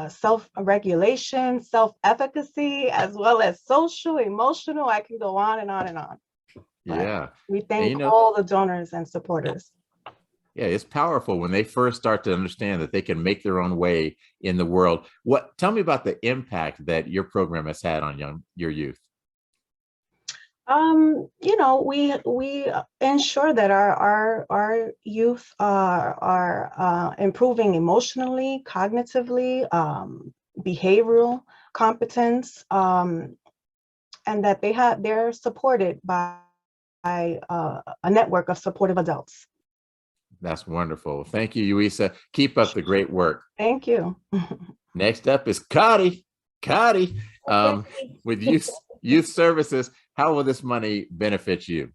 self-regulation, self-efficacy, as well as social, emotional. I can go on and on and on. Yeah. We thank all the donors and supporters. Yeah, it's powerful when they first start to understand that they can make their own way in the world. Tell me about the impact that your program has had on your youth. You know, we ensure that our youth are improving emotionally, cognitively, behavioral competence, and that they're supported by a network of supportive adults. That's wonderful. Thank you, Yuisa. Keep up the great work. Thank you. Next up is Cotty. Cotty, with youth services, how will this money benefit you?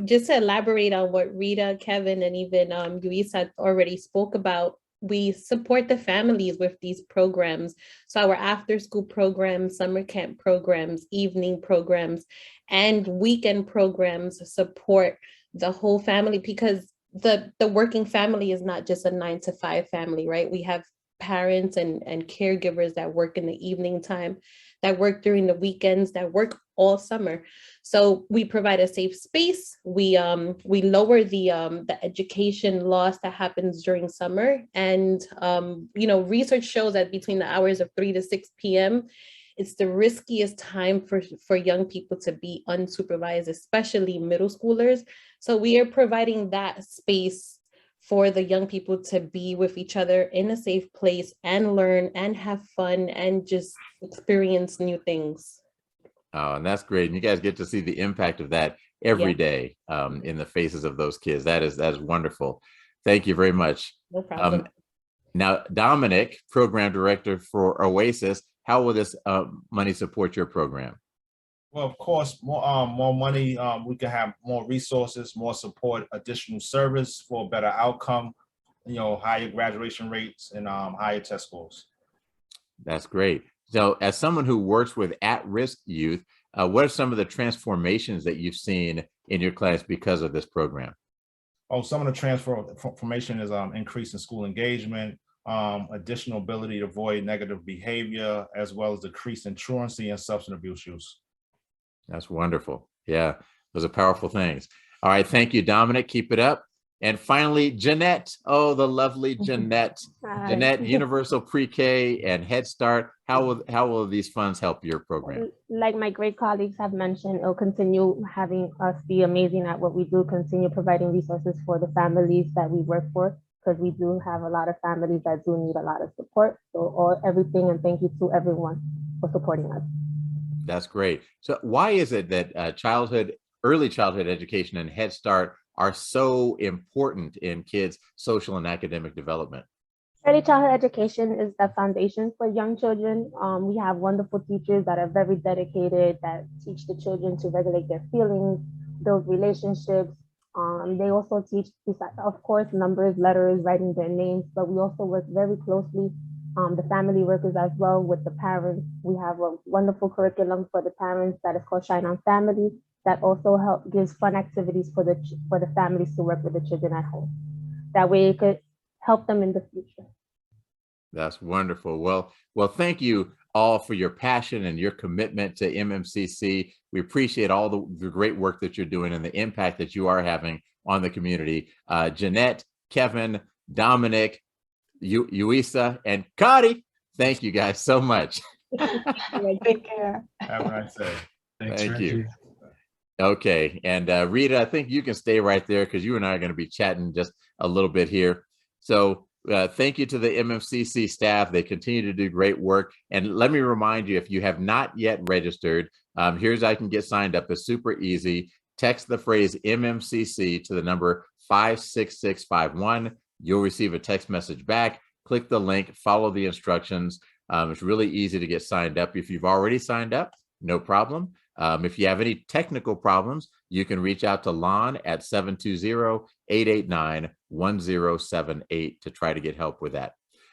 Just to elaborate on what Rita, Kevin, and even Yuisa already spoke about, we support the families with these programs. So our after-school programs, summer camp programs, evening programs, and weekend programs support the whole family, because the working family is not just a 9-to-5 family, right? We have parents and caregivers that work in the evening time, that work during the weekends, that work all summer. So we provide a safe space. We lower the education loss that happens during summer. And you know, research shows that between the hours of 3 to 6 p.m., it's the riskiest time for young people to be unsupervised, especially middle schoolers. So we are providing that space for the young people to be with each other in a safe place and learn and have fun and just experience new things. Oh, and that's great. And you guys get to see the impact of that every day in the faces of those kids. That's wonderful. Thank you very much. No problem. Now, Dominic, Program Director for Oasis, how will this money support your program? Well, of course, more money, we can have more resources, more support, additional service for a better outcome, you know, higher graduation rates and higher test scores. That's great. So as someone who works with at-risk youth, what are some of the transformations that you've seen in your class because of this program? Oh, some of the transformation is increase in school engagement, additional ability to avoid negative behavior, as well as decrease in truancy and substance abuse use. That's wonderful. Yeah, those are powerful things. All right, thank you, Dominic. Keep it up. And finally, Jeanette. Oh, the lovely Jeanette. Hi. Jeanette, Universal Pre-K and Head Start. How will these funds help your program? Like my great colleagues have mentioned, it'll continue having us be amazing at what we do, continue providing resources for the families that we work for, because we do have a lot of families that do need a lot of support. So everything, and thank you to everyone for supporting us. That's great. So why is it that early childhood education and Head Start are so important in kids' social and academic development? Early childhood education is the foundation for young children. We have wonderful teachers that are very dedicated, that teach the children to regulate their feelings, build relationships. They also teach, of course, numbers, letters, writing their names, but we also work very closely, the family workers as well, with the parents. We have a wonderful curriculum for the parents that is called Shine On Family, that also gives fun activities for the families to work with the children at home. That way it could help them in the future. That's wonderful. Well, thank you all for your passion and your commitment to MMCC. We appreciate all the great work that you're doing and the impact that you are having on the community. Jeanette, Kevin, Dominic, Yuisa, and Cotty, thank you guys so much. Take care. Have a nice day. Thank you. Okay, and Rita, I think you can stay right there because you and I are going to be chatting just a little bit here. So thank you to the MMCC staff. They continue to do great work. And let me remind you, if you have not yet registered, here's how you can get signed up. It's super easy. Text the phrase MMCC to the number 56651. You'll receive a text message back. Click the link, follow the instructions. It's really easy to get signed up. If you've already signed up, no problem. If you have any technical problems, you can reach out to Lon at 720-889-1078 to try to get help with that.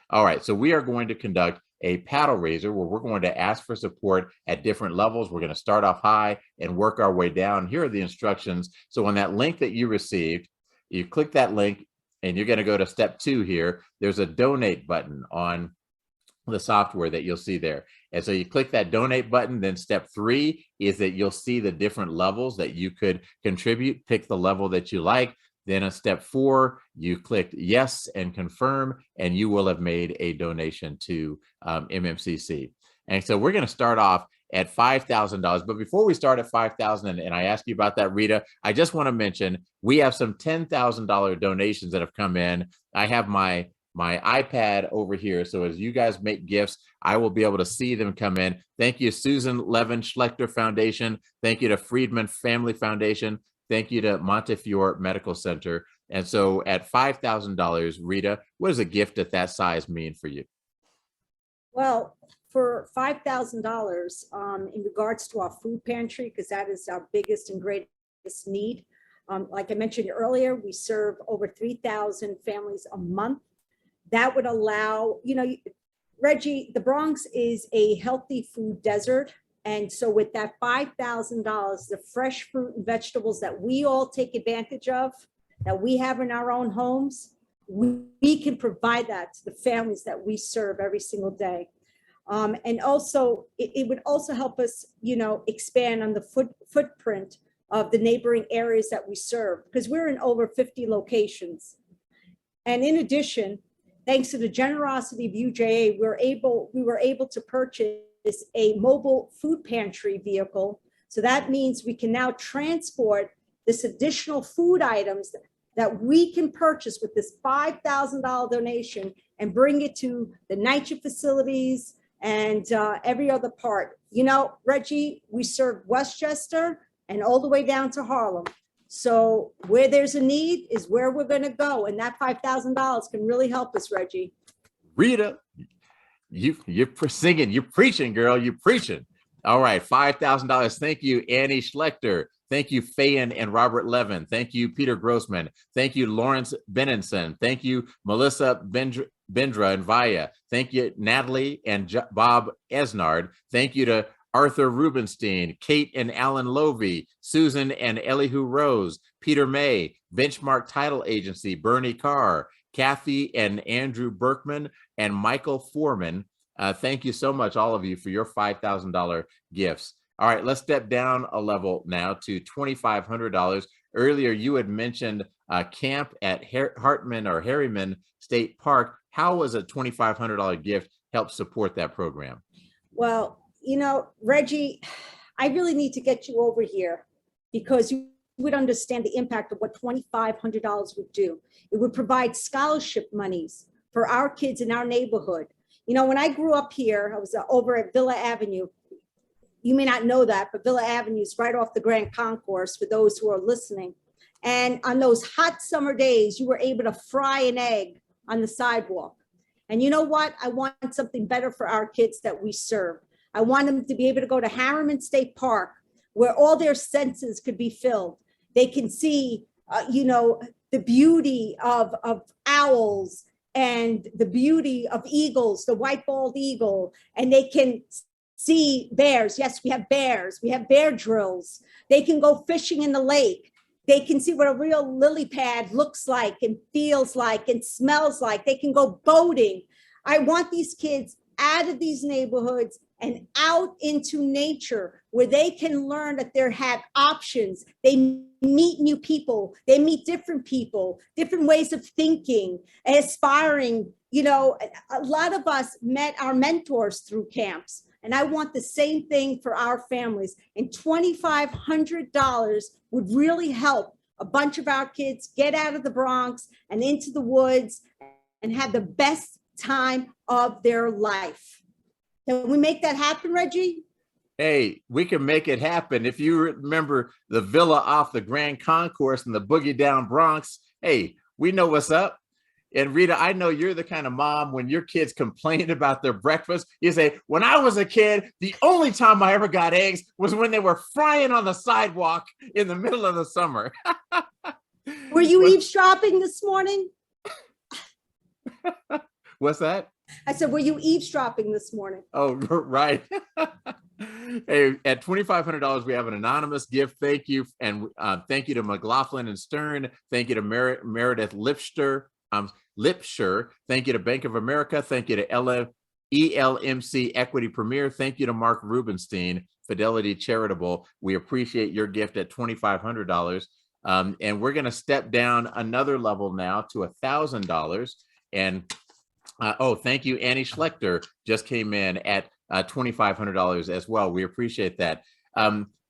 All right, so we are going to conduct a paddle raiser where we're going to ask for support at different levels. We're going to start off high and work our way down. Here are the instructions. So on that link that you received, you click that link and you're going to go to step 2 here. There's a donate button on the software that you'll see there. And so you click that donate button. Then step 3 is that you'll see the different levels that you could contribute. Pick the level that you like. Then on step 4, you clicked yes and confirm, and you will have made a donation to MMCC. And so we're going to start off at $5,000. But before we start at $5,000, and I ask you about that, Rita, I just want to mention we have some $10,000 donations that have come in. I have my iPad over here. So as you guys make gifts, I will be able to see them come in. Thank you, Susan Levin Schlechter Foundation. Thank you to Friedman Family Foundation. Thank you to Montefiore Medical Center. And so at $5,000, Rita, what does a gift at that size mean for you? Well, for $5,000 in regards to our food pantry, because that is our biggest and greatest need. Like I mentioned earlier, we serve over 3,000 families a month. That would allow, you know, Reggie, the Bronx is a healthy food desert. And so with that $5,000, the fresh fruit and vegetables that we all take advantage of, that we have in our own homes, we can provide that to the families that we serve every single day. And also, it would also help us, you know, expand on the footprint of the neighboring areas that we serve, because we're in over 50 locations. And in addition, thanks to the generosity of UJA, we were able to purchase a mobile food pantry vehicle. So that means we can now transport this additional food items that we can purchase with this $5,000 donation and bring it to the NYCHA facilities and every other part. You know, Reggie, we serve Westchester and all the way down to Harlem. So where there's a need is where we're going to go. And that $5,000 can really help us, Reggie. Rita, you're singing, you're preaching, girl, you're preaching. All right, $5,000. Thank you, Annie Schlechter. Thank you, Fayan and Robert Levin. Thank you, Peter Grossman. Thank you, Lawrence Benenson. Thank you, Melissa Bendra and Vaya. Thank you, Natalie and Bob Esnard. Thank you to Arthur Rubenstein, Kate and Alan Lovey, Susan and Elihu Rose, Peter May, Benchmark Title Agency, Bernie Carr, Kathy and Andrew Berkman, and Michael Foreman. Thank you so much, all of you, for your $5,000 gifts. All right, let's step down a level now to $2,500. Earlier, you had mentioned camp at Hartman or Harriman State Park. How was a $2,500 gift help support that program? Well, you know, Reggie, I really need to get you over here because you would understand the impact of what $2,500 would do. It would provide scholarship monies for our kids in our neighborhood. You know, when I grew up here, I was over at Villa Avenue. You may not know that, but Villa Avenue is right off the Grand Concourse for those who are listening. And on those hot summer days, you were able to fry an egg on the sidewalk. And you know what? I want something better for our kids that we serve. I want them to be able to go to Harriman State Park, where all their senses could be filled. They can see, you know, the beauty of owls and the beauty of eagles, the white bald eagle, and they can see bears. Yes, we have bears. We have bear drills. They can go fishing in the lake. They can see what a real lily pad looks like and feels like and smells like. They can go boating. I want these kids out of these neighborhoods and out into nature where they can learn that they have options. They meet new people. They meet different people, different ways of thinking, aspiring. You know, a lot of us met our mentors through camps. And I want the same thing for our families. And $2,500 would really help a bunch of our kids get out of the Bronx and into the woods and have the best time of their life. Can we make that happen, Reggie? Hey, we can make it happen. If you remember the villa off the Grand Concourse in the Boogie Down Bronx, hey, we know what's up. And Rita, I know you're the kind of mom, when your kids complain about their breakfast, you say, when I was a kid, the only time I ever got eggs was when they were frying on the sidewalk in the middle of the summer. Were you eavesdropping this morning? What's that? I said, were you eavesdropping this morning? Oh, right. Hey, at $2,500, we have an anonymous gift. Thank you. And thank you to McLaughlin and Stern. Thank you to Meredith Lipsher. Thank you to Bank of America. Thank you to ELMC Equity Premier. Thank you to Mark Rubenstein, Fidelity Charitable. We appreciate your gift at $2,500. And we're going to step down another level now to $1,000. And oh, thank you, Annie Schlechter just came in at $2,500 as well. We appreciate that.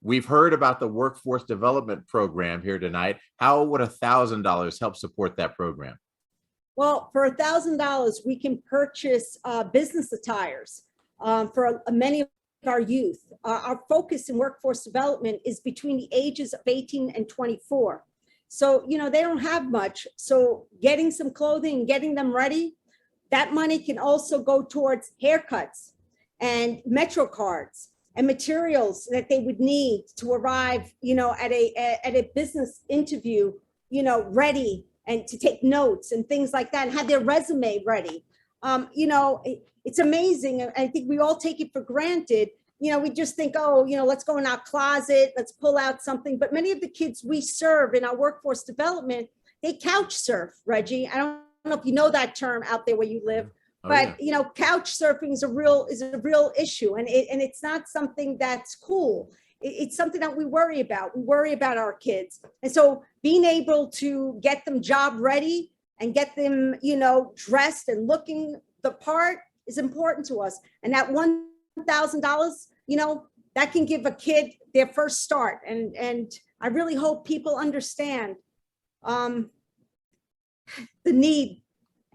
We've heard about the workforce development program here tonight. How would $1,000 help support that program? Well, for $1,000, we can purchase business attires for many of our youth. Our focus in workforce development is between the ages of 18 and 24. So, you know, they don't have much. So getting some clothing and getting them ready, that money can also go towards haircuts and Metro cards and materials that they would need to arrive, you know, at a business interview, you know, ready and to take notes and things like that and have their resume ready. You know, it's amazing. I think we all take it for granted. You know, we just think, oh, you know, let's go in our closet, let's pull out something. But many of the kids we serve in our workforce development, they couch surf, Reggie. I don't know if you know that term out there where you live. But you know, couch surfing is a real issue, and it's not something that's cool. It's something that we worry about. We worry about our kids, and so being able to get them job ready and get them, you know, dressed and looking the part is important to us. And that $1,000, you know, that can give a kid their first start. And I really hope people understand the need.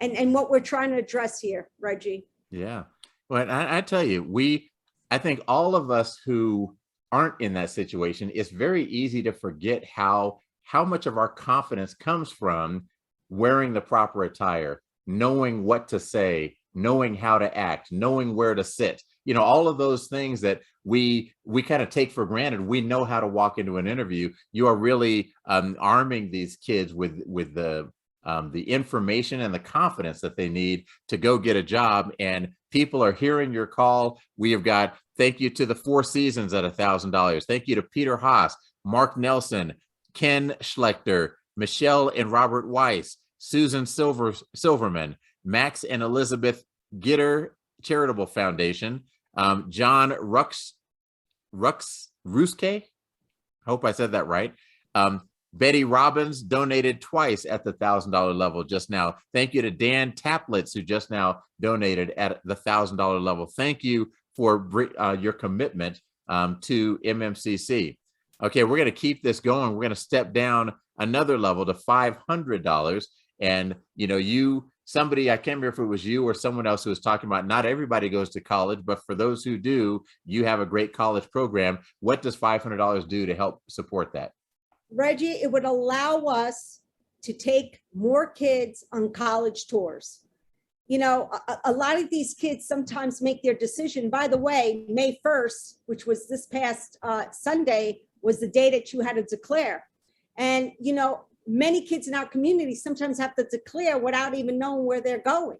And what we're trying to address here, Reggie. Yeah. Well, I tell you, I think all of us who aren't in that situation, it's very easy to forget how much of our confidence comes from wearing the proper attire, knowing what to say, knowing how to act, knowing where to sit. You know, all of those things that we kind of take for granted. We know how to walk into an interview. You are really arming these kids with the information and the confidence that they need to go get a job. And people are hearing your call. We have got thank you to the Four Seasons at $1,000. Thank you to Peter Haas, Mark Nelson, Ken Schlechter, Michelle and Robert Weiss, Susan Silverman, Max and Elizabeth Gitter Charitable Foundation, John Ruske, I hope I said that right. Betty Robbins donated twice at the $1,000 level just now. Thank you to Dan Taplitz, who just now donated at the $1,000 level. Thank you for your commitment to MMCC. Okay, we're going to keep this going. We're going to step down another level to $500. And, you know, somebody, I can't remember if it was you or someone else who was talking about not everybody goes to college, but for those who do, you have a great college program. What does $500 do to help support that? Reggie, it would allow us to take more kids on college tours. You know, a lot of these kids sometimes make their decision. By the way, May 1st, which was this past Sunday, was the day that you had to declare. And, you know, many kids in our community sometimes have to declare without even knowing where they're going.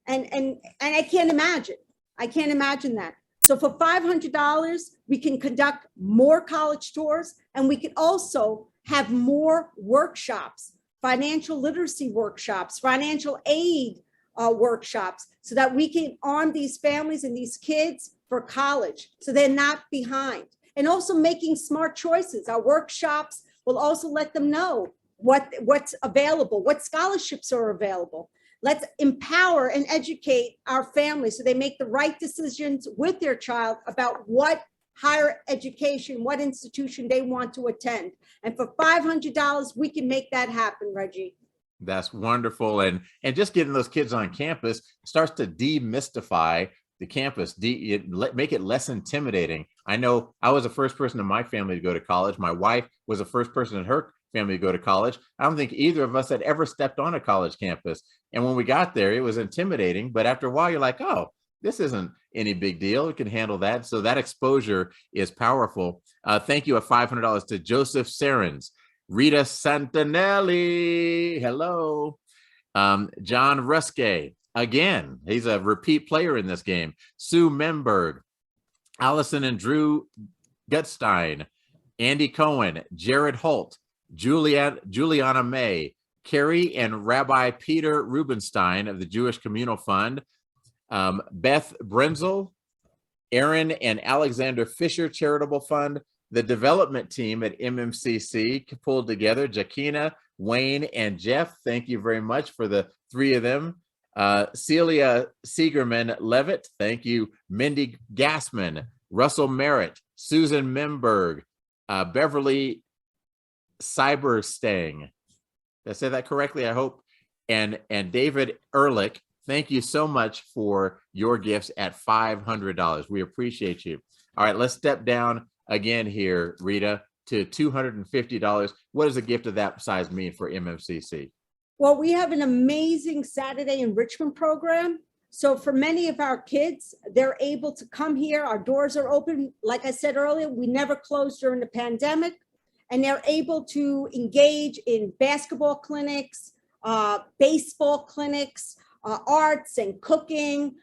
And I can't imagine. I can't imagine that. So for $500, we can conduct more college tours, and we can also have more workshops, financial literacy workshops, financial aid workshops, so that we can arm these families and these kids for college so they're not behind. And also making smart choices. Our workshops will also let them know what's available, what scholarships are available. Let's empower and educate our families so they make the right decisions with their child about what higher education, what institution they want to attend. And for $500, we can make that happen, Reggie. That's wonderful. And just getting those kids on campus starts to demystify the campus, make it less intimidating. I know I was the first person in my family to go to college. My wife was the first person in her family to go to college. I don't think either of us had ever stepped on a college campus. And when we got there, it was intimidating. But after a while, you're like, oh, this isn't any big deal. We can handle that. So that exposure is powerful. Thank you at $500 to Joseph Serens, Rita Santinelli, hello. John Ruske, again, he's a repeat player in this game. Sue Memberg, Allison and Drew Gutstein, Andy Cohen, Jared Holt, Juliana May, Carrie and Rabbi Peter Rubenstein of the Jewish Communal Fund, Beth Brenzel, Aaron and Alexander Fisher Charitable Fund, the development team at MMCC pulled together, Jakina, Wayne, and Jeff. Thank you very much for the three of them. Celia Siegerman Levitt, thank you. Mindy Gassman, Russell Merritt, Susan Memberg, Beverly Cyberstang. Did I say that correctly? I hope. And David Ehrlich, thank you so much for your gifts at $500. We appreciate you. All right, let's step down again here, Rita, to $250. What does a gift of that size mean for MMCC? Well, we have an amazing Saturday enrichment program. So for many of our kids, they're able to come here. Our doors are open. Like I said earlier, we never closed during the pandemic. And they're able to engage in basketball clinics, baseball clinics, arts and cooking,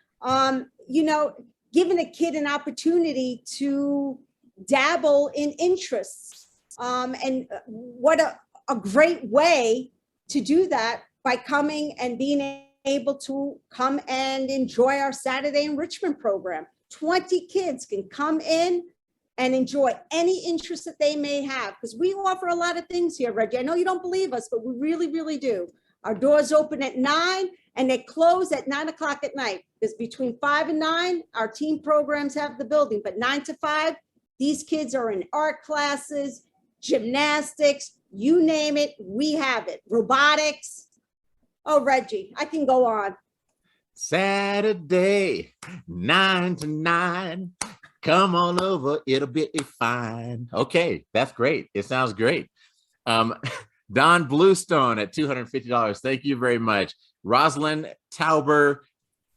you know, giving a kid an opportunity to dabble in interests. And what a great way to do that by coming and being able to come and enjoy our Saturday enrichment program. 20 kids can come in and enjoy any interest that they may have, because we offer a lot of things here, Reggie. I know you don't believe us, but we really, really do. Our doors open at 9 and they close at 9 o'clock at night. Because between 5 and 9, our team programs have the building, but 9 to 5, these kids are in art classes, gymnastics, you name it, we have it. Robotics. Oh, Reggie, I can go on. Saturday, 9 to 9. Come on over, it'll be fine. Okay, that's great. It sounds great. Don Bluestone at $250. Thank you very much. Rosalind Tauber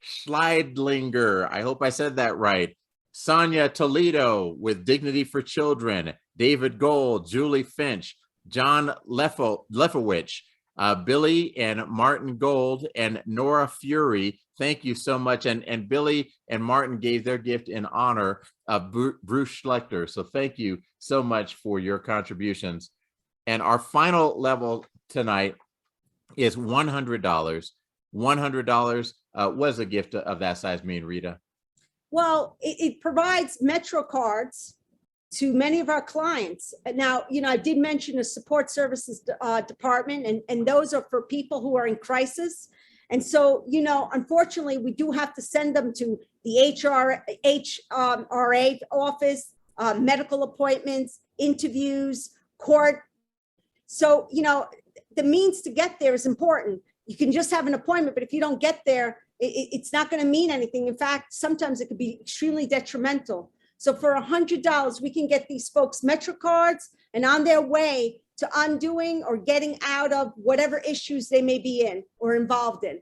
Schleidlinger. I hope I said that right. Sonia Toledo with Dignity for Children. David Gold, Julie Finch, John Lefowich, Billy and Martin Gold, and Nora Fury. Thank you so much. And Billy and Martin gave their gift in honor of Bruce Schlechter. So thank you so much for your contributions. And our final level tonight is $100. $100. What does a gift of that size mean, Rita? Well, it provides Metro cards to many of our clients. Now, you know, I did mention the support services department, and those are for people who are in crisis. And so, you know, unfortunately, we do have to send them to the HRA office, medical appointments, interviews, court. So, you know, the means to get there is important. You can just have an appointment, but if you don't get there, it's not going to mean anything. In fact, sometimes it could be extremely detrimental. So for $100, we can get these folks Metro cards and on their way to undoing or getting out of whatever issues they may be in or involved in.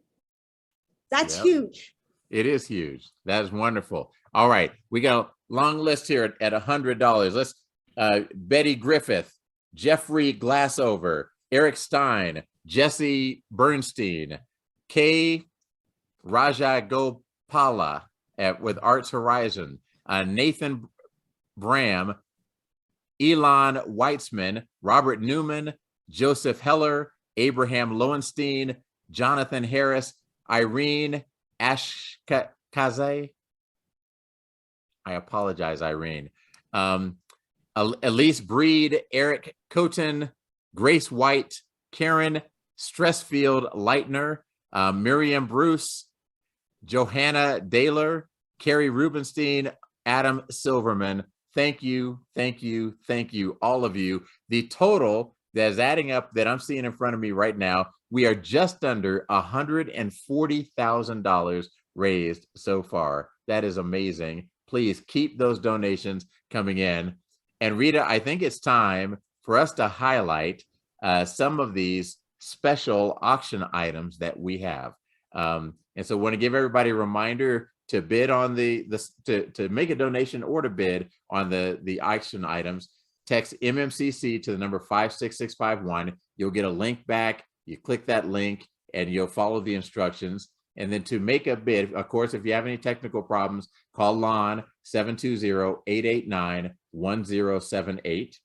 That's huge. It is huge. That is wonderful. All right. We got a long list here at $100. Let's Betty Griffith, Jeffrey Glassover, Eric Stein, Jesse Bernstein, Kay Rajagopala with Arts Horizon, Nathan Bram, Elon Weitzman, Robert Newman, Joseph Heller, Abraham Lowenstein, Jonathan Harris, Irene Ashkaze. I apologize, Irene. Elise Breed, Eric Coten, Grace White, Karen Stressfield Leitner, Miriam Bruce, Johanna Daler, Carrie Rubenstein, Adam Silverman. Thank you, thank you, thank you, all of you. The total that is adding up that I'm seeing in front of me right now, we are just under $140,000 raised so far. That is amazing. Please keep those donations coming in. And Rita, I think it's time for us to highlight some of these special auction items that we have. And so I want to give everybody a reminder to bid on to make a donation or to bid on the auction items. Text MMCC to the number 56651. You'll get a link back. You click that link and you'll follow the instructions. And then to make a bid, of course, if you have any technical problems, call Lon 720-889-1078.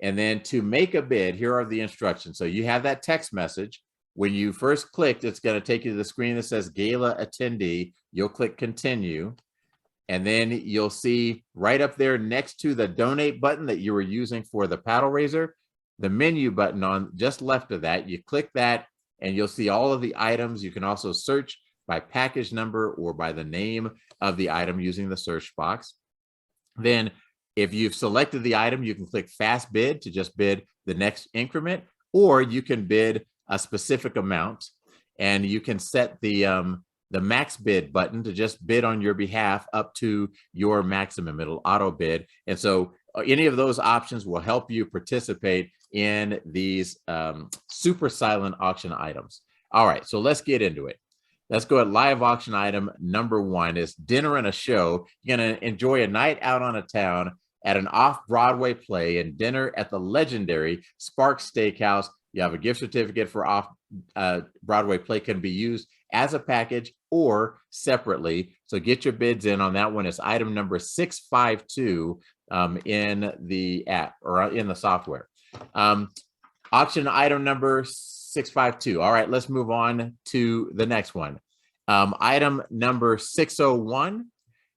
And then to make a bid, here are the instructions. So you have that text message. When you first clicked, it's going to take you to the screen that says Gala Attendee. You'll click Continue. And then you'll see right up there next to the donate button that you were using for the paddle raiser, the menu button on just left of that. You click that and you'll see all of the items. You can also search by package number or by the name of the item using the search box. Then if you've selected the item, you can click fast bid to just bid the next increment, or you can bid a specific amount, and you can set the max bid button to just bid on your behalf up to your maximum. It'll auto bid. And so any of those options will help you participate in these super silent auction items. All right, so let's get into it. Let's go at live auction item number 1 is dinner and a show. You're gonna enjoy a night out on a town at an off-Broadway play and dinner at the legendary Sparks Steakhouse. You have a gift certificate for off-Broadway play, can be used as a package or separately. So get your bids in on that one. It's item number 652 in the app or in the software. Auction item number 652. All right, let's move on to the next one. Item number 601.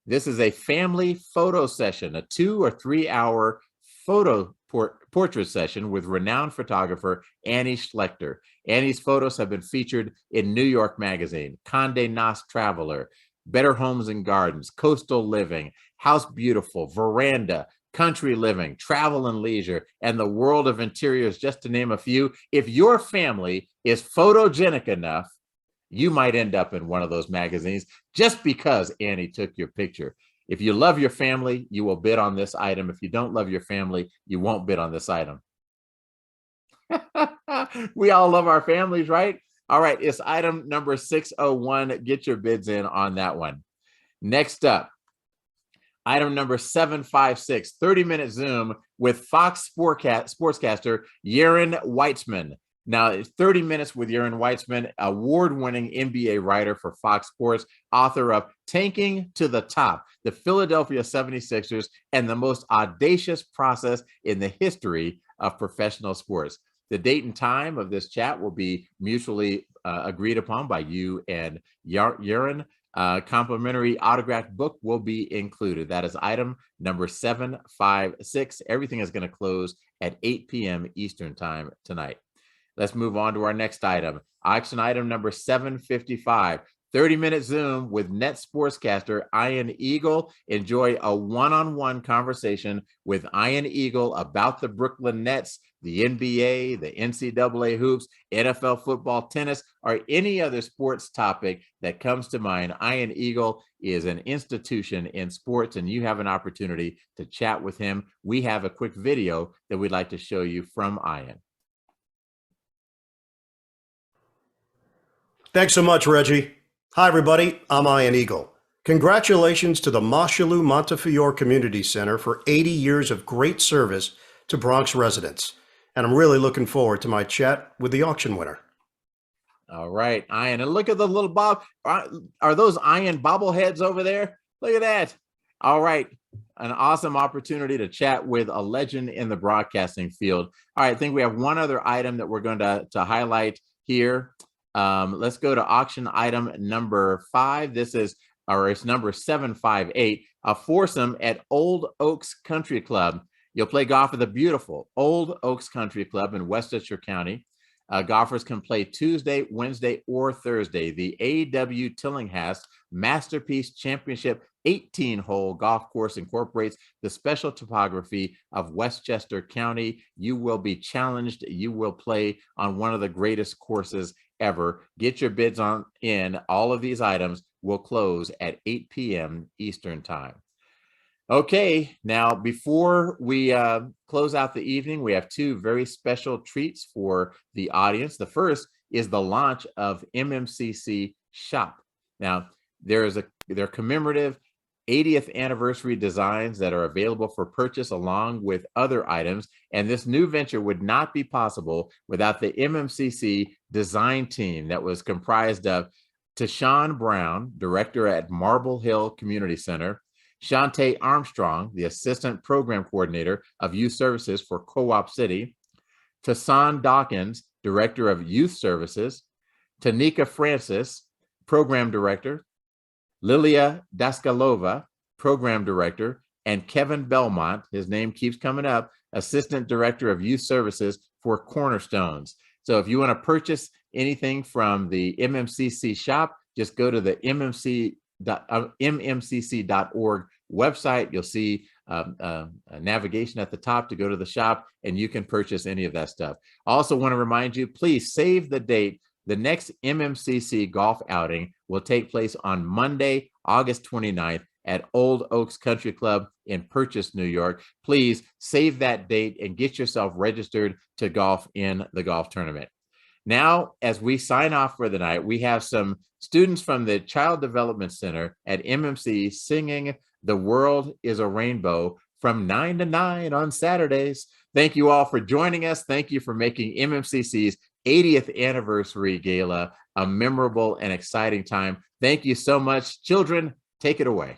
This is a family photo session, a 2 or 3 hour photo portrait session with renowned photographer Annie Schlechter. Annie's photos have been featured in New York Magazine, Condé Nast Traveler, Better Homes and Gardens, Coastal Living, House Beautiful, Veranda, Country Living, Travel and Leisure, and the World of Interiors, just to name a few. If your family is photogenic enough, you might end up in one of those magazines just because Annie took your picture. If you love your family, you will bid on this item. If you don't love your family, you won't bid on this item. We all love our families, right? All right, it's item number 601. Get your bids in on that one. Next up, item number 756, 30-minute Zoom with Fox sportscaster Yaron Weitzman. Now, it's 30 minutes with Yaron Weitzman, award-winning NBA writer for Fox Sports, author of Tanking to the Top, the Philadelphia 76ers, and the most audacious process in the history of professional sports. The date and time of this chat will be mutually agreed upon by you and Yaron. Complimentary autographed book will be included. That is item number 756. Everything is going to close at 8 p.m. Eastern time tonight. Let's move on to our next item. Auction item number 755. 30-minute Zoom with Net sportscaster Ian Eagle. Enjoy a one-on-one conversation with Ian Eagle about the Brooklyn Nets, the NBA, the NCAA hoops, NFL football, tennis, or any other sports topic that comes to mind. Ian Eagle is an institution in sports, and you have an opportunity to chat with him. We have a quick video that we'd like to show you from Ian. Thanks so much, Reggie. Hi, everybody. I'm Ian Eagle. Congratulations to the Mosholu Montefiore Community Center for 80 years of great service to Bronx residents. And I'm really looking forward to my chat with the auction winner. All right, Ian. And look at the little bob. Are those Ian bobbleheads over there? Look at that. All right. An awesome opportunity to chat with a legend in the broadcasting field. All right. I think we have one other item that we're going to highlight here. Let's go to auction item number 5. It's number 758, a foursome at Old Oaks Country Club. You'll play golf at the beautiful Old Oaks Country Club in Westchester County. Golfers can play Tuesday, Wednesday, or Thursday. The A.W. Tillinghast Masterpiece Championship 18-hole golf course incorporates the special topography of Westchester County. You will be challenged. You will play on one of the greatest courses ever. Get your bids in. All of these items will close at 8 p.m. Eastern time. Okay, now before we close out the evening, we have 2 very special treats for the audience. The first is the launch of MMCC Shop. Now, there are commemorative 80th anniversary designs that are available for purchase along with other items. And this new venture would not be possible without the MMCC design team that was comprised of Tashawn Brown, director at Marble Hill Community Center, Shantae Armstrong, the assistant program coordinator of youth services for Co-op City, Tassan Dawkins, director of youth services, Tanika Francis, program director, Lilia Daskalova, program director, and Kevin Belmont, his name keeps coming up, assistant director of youth services for Cornerstones. So if you want to purchase anything from the MMCC shop, just go to the mmcc.org website. You'll see a navigation at the top to go to the shop, and you can purchase any of that stuff. I also want to remind you, please save the date. The next MMCC golf outing will take place on Monday, August 29th at Old Oaks Country Club in Purchase, New York. Please save that date and get yourself registered to golf in the golf tournament. Now, as we sign off for the night, we have some students from the Child Development Center at MMC singing "The World is a Rainbow" from 9 to 9 on Saturdays. Thank you all for joining us. Thank you for making MMCC's 80th anniversary gala a memorable and exciting time. Thank you so much. Children, take it away.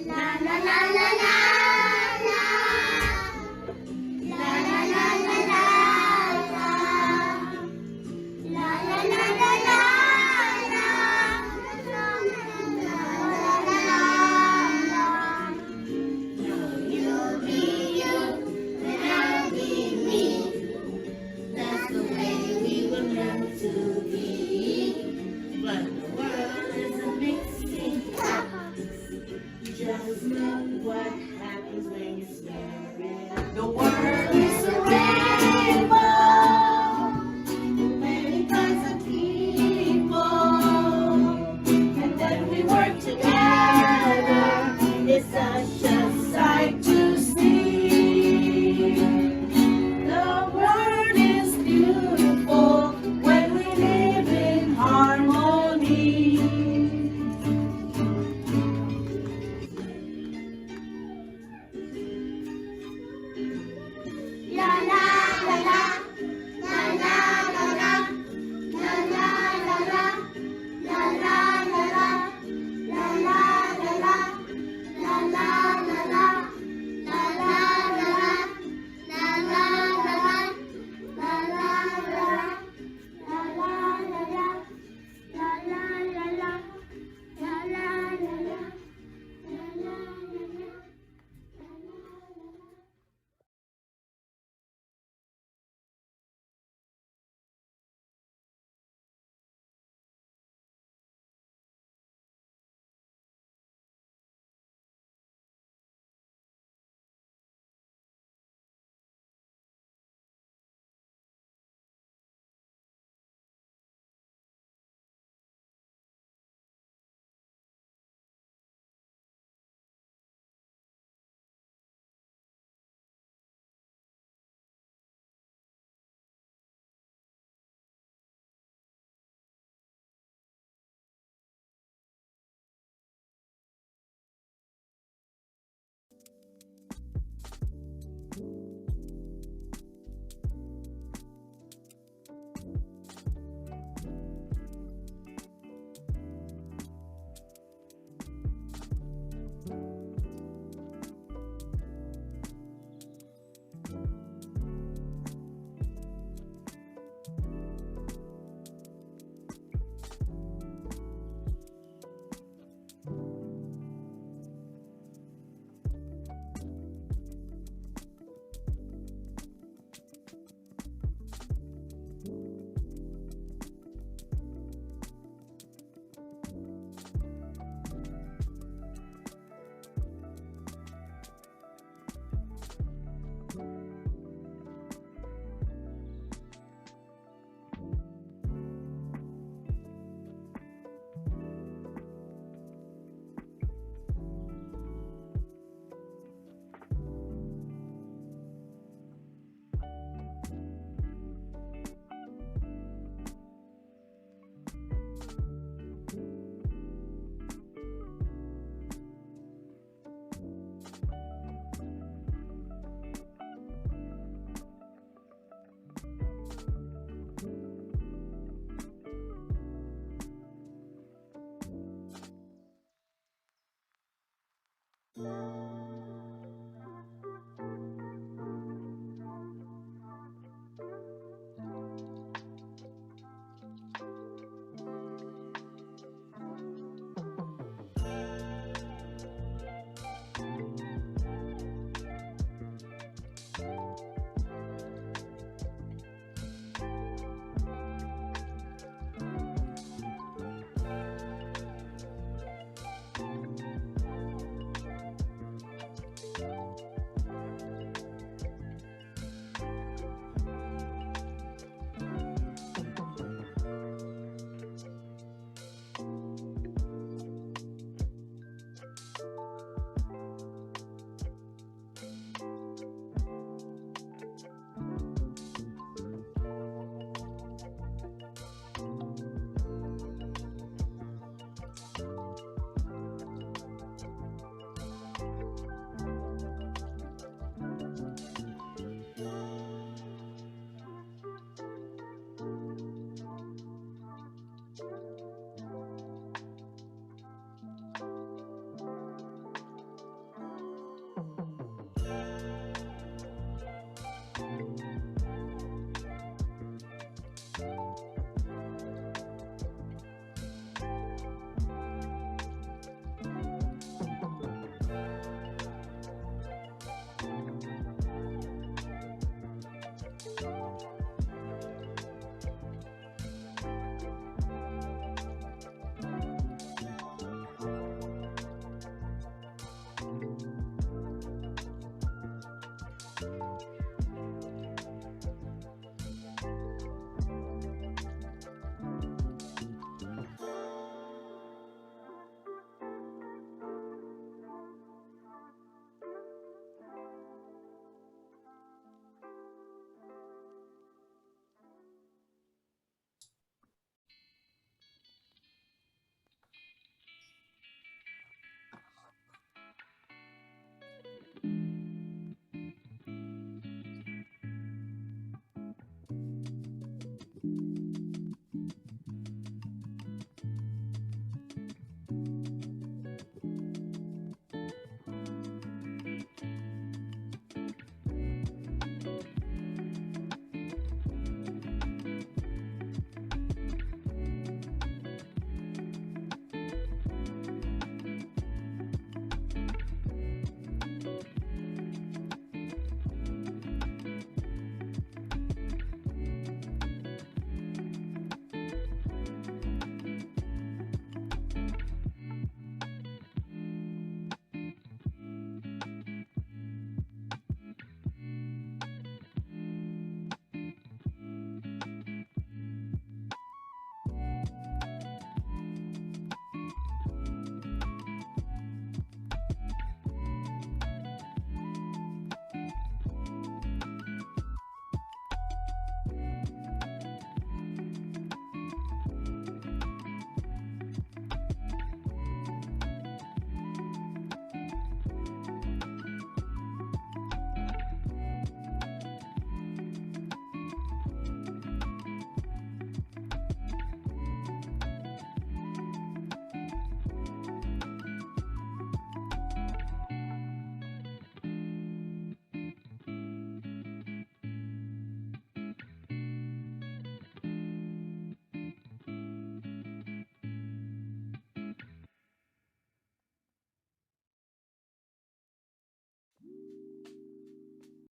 La la la la la.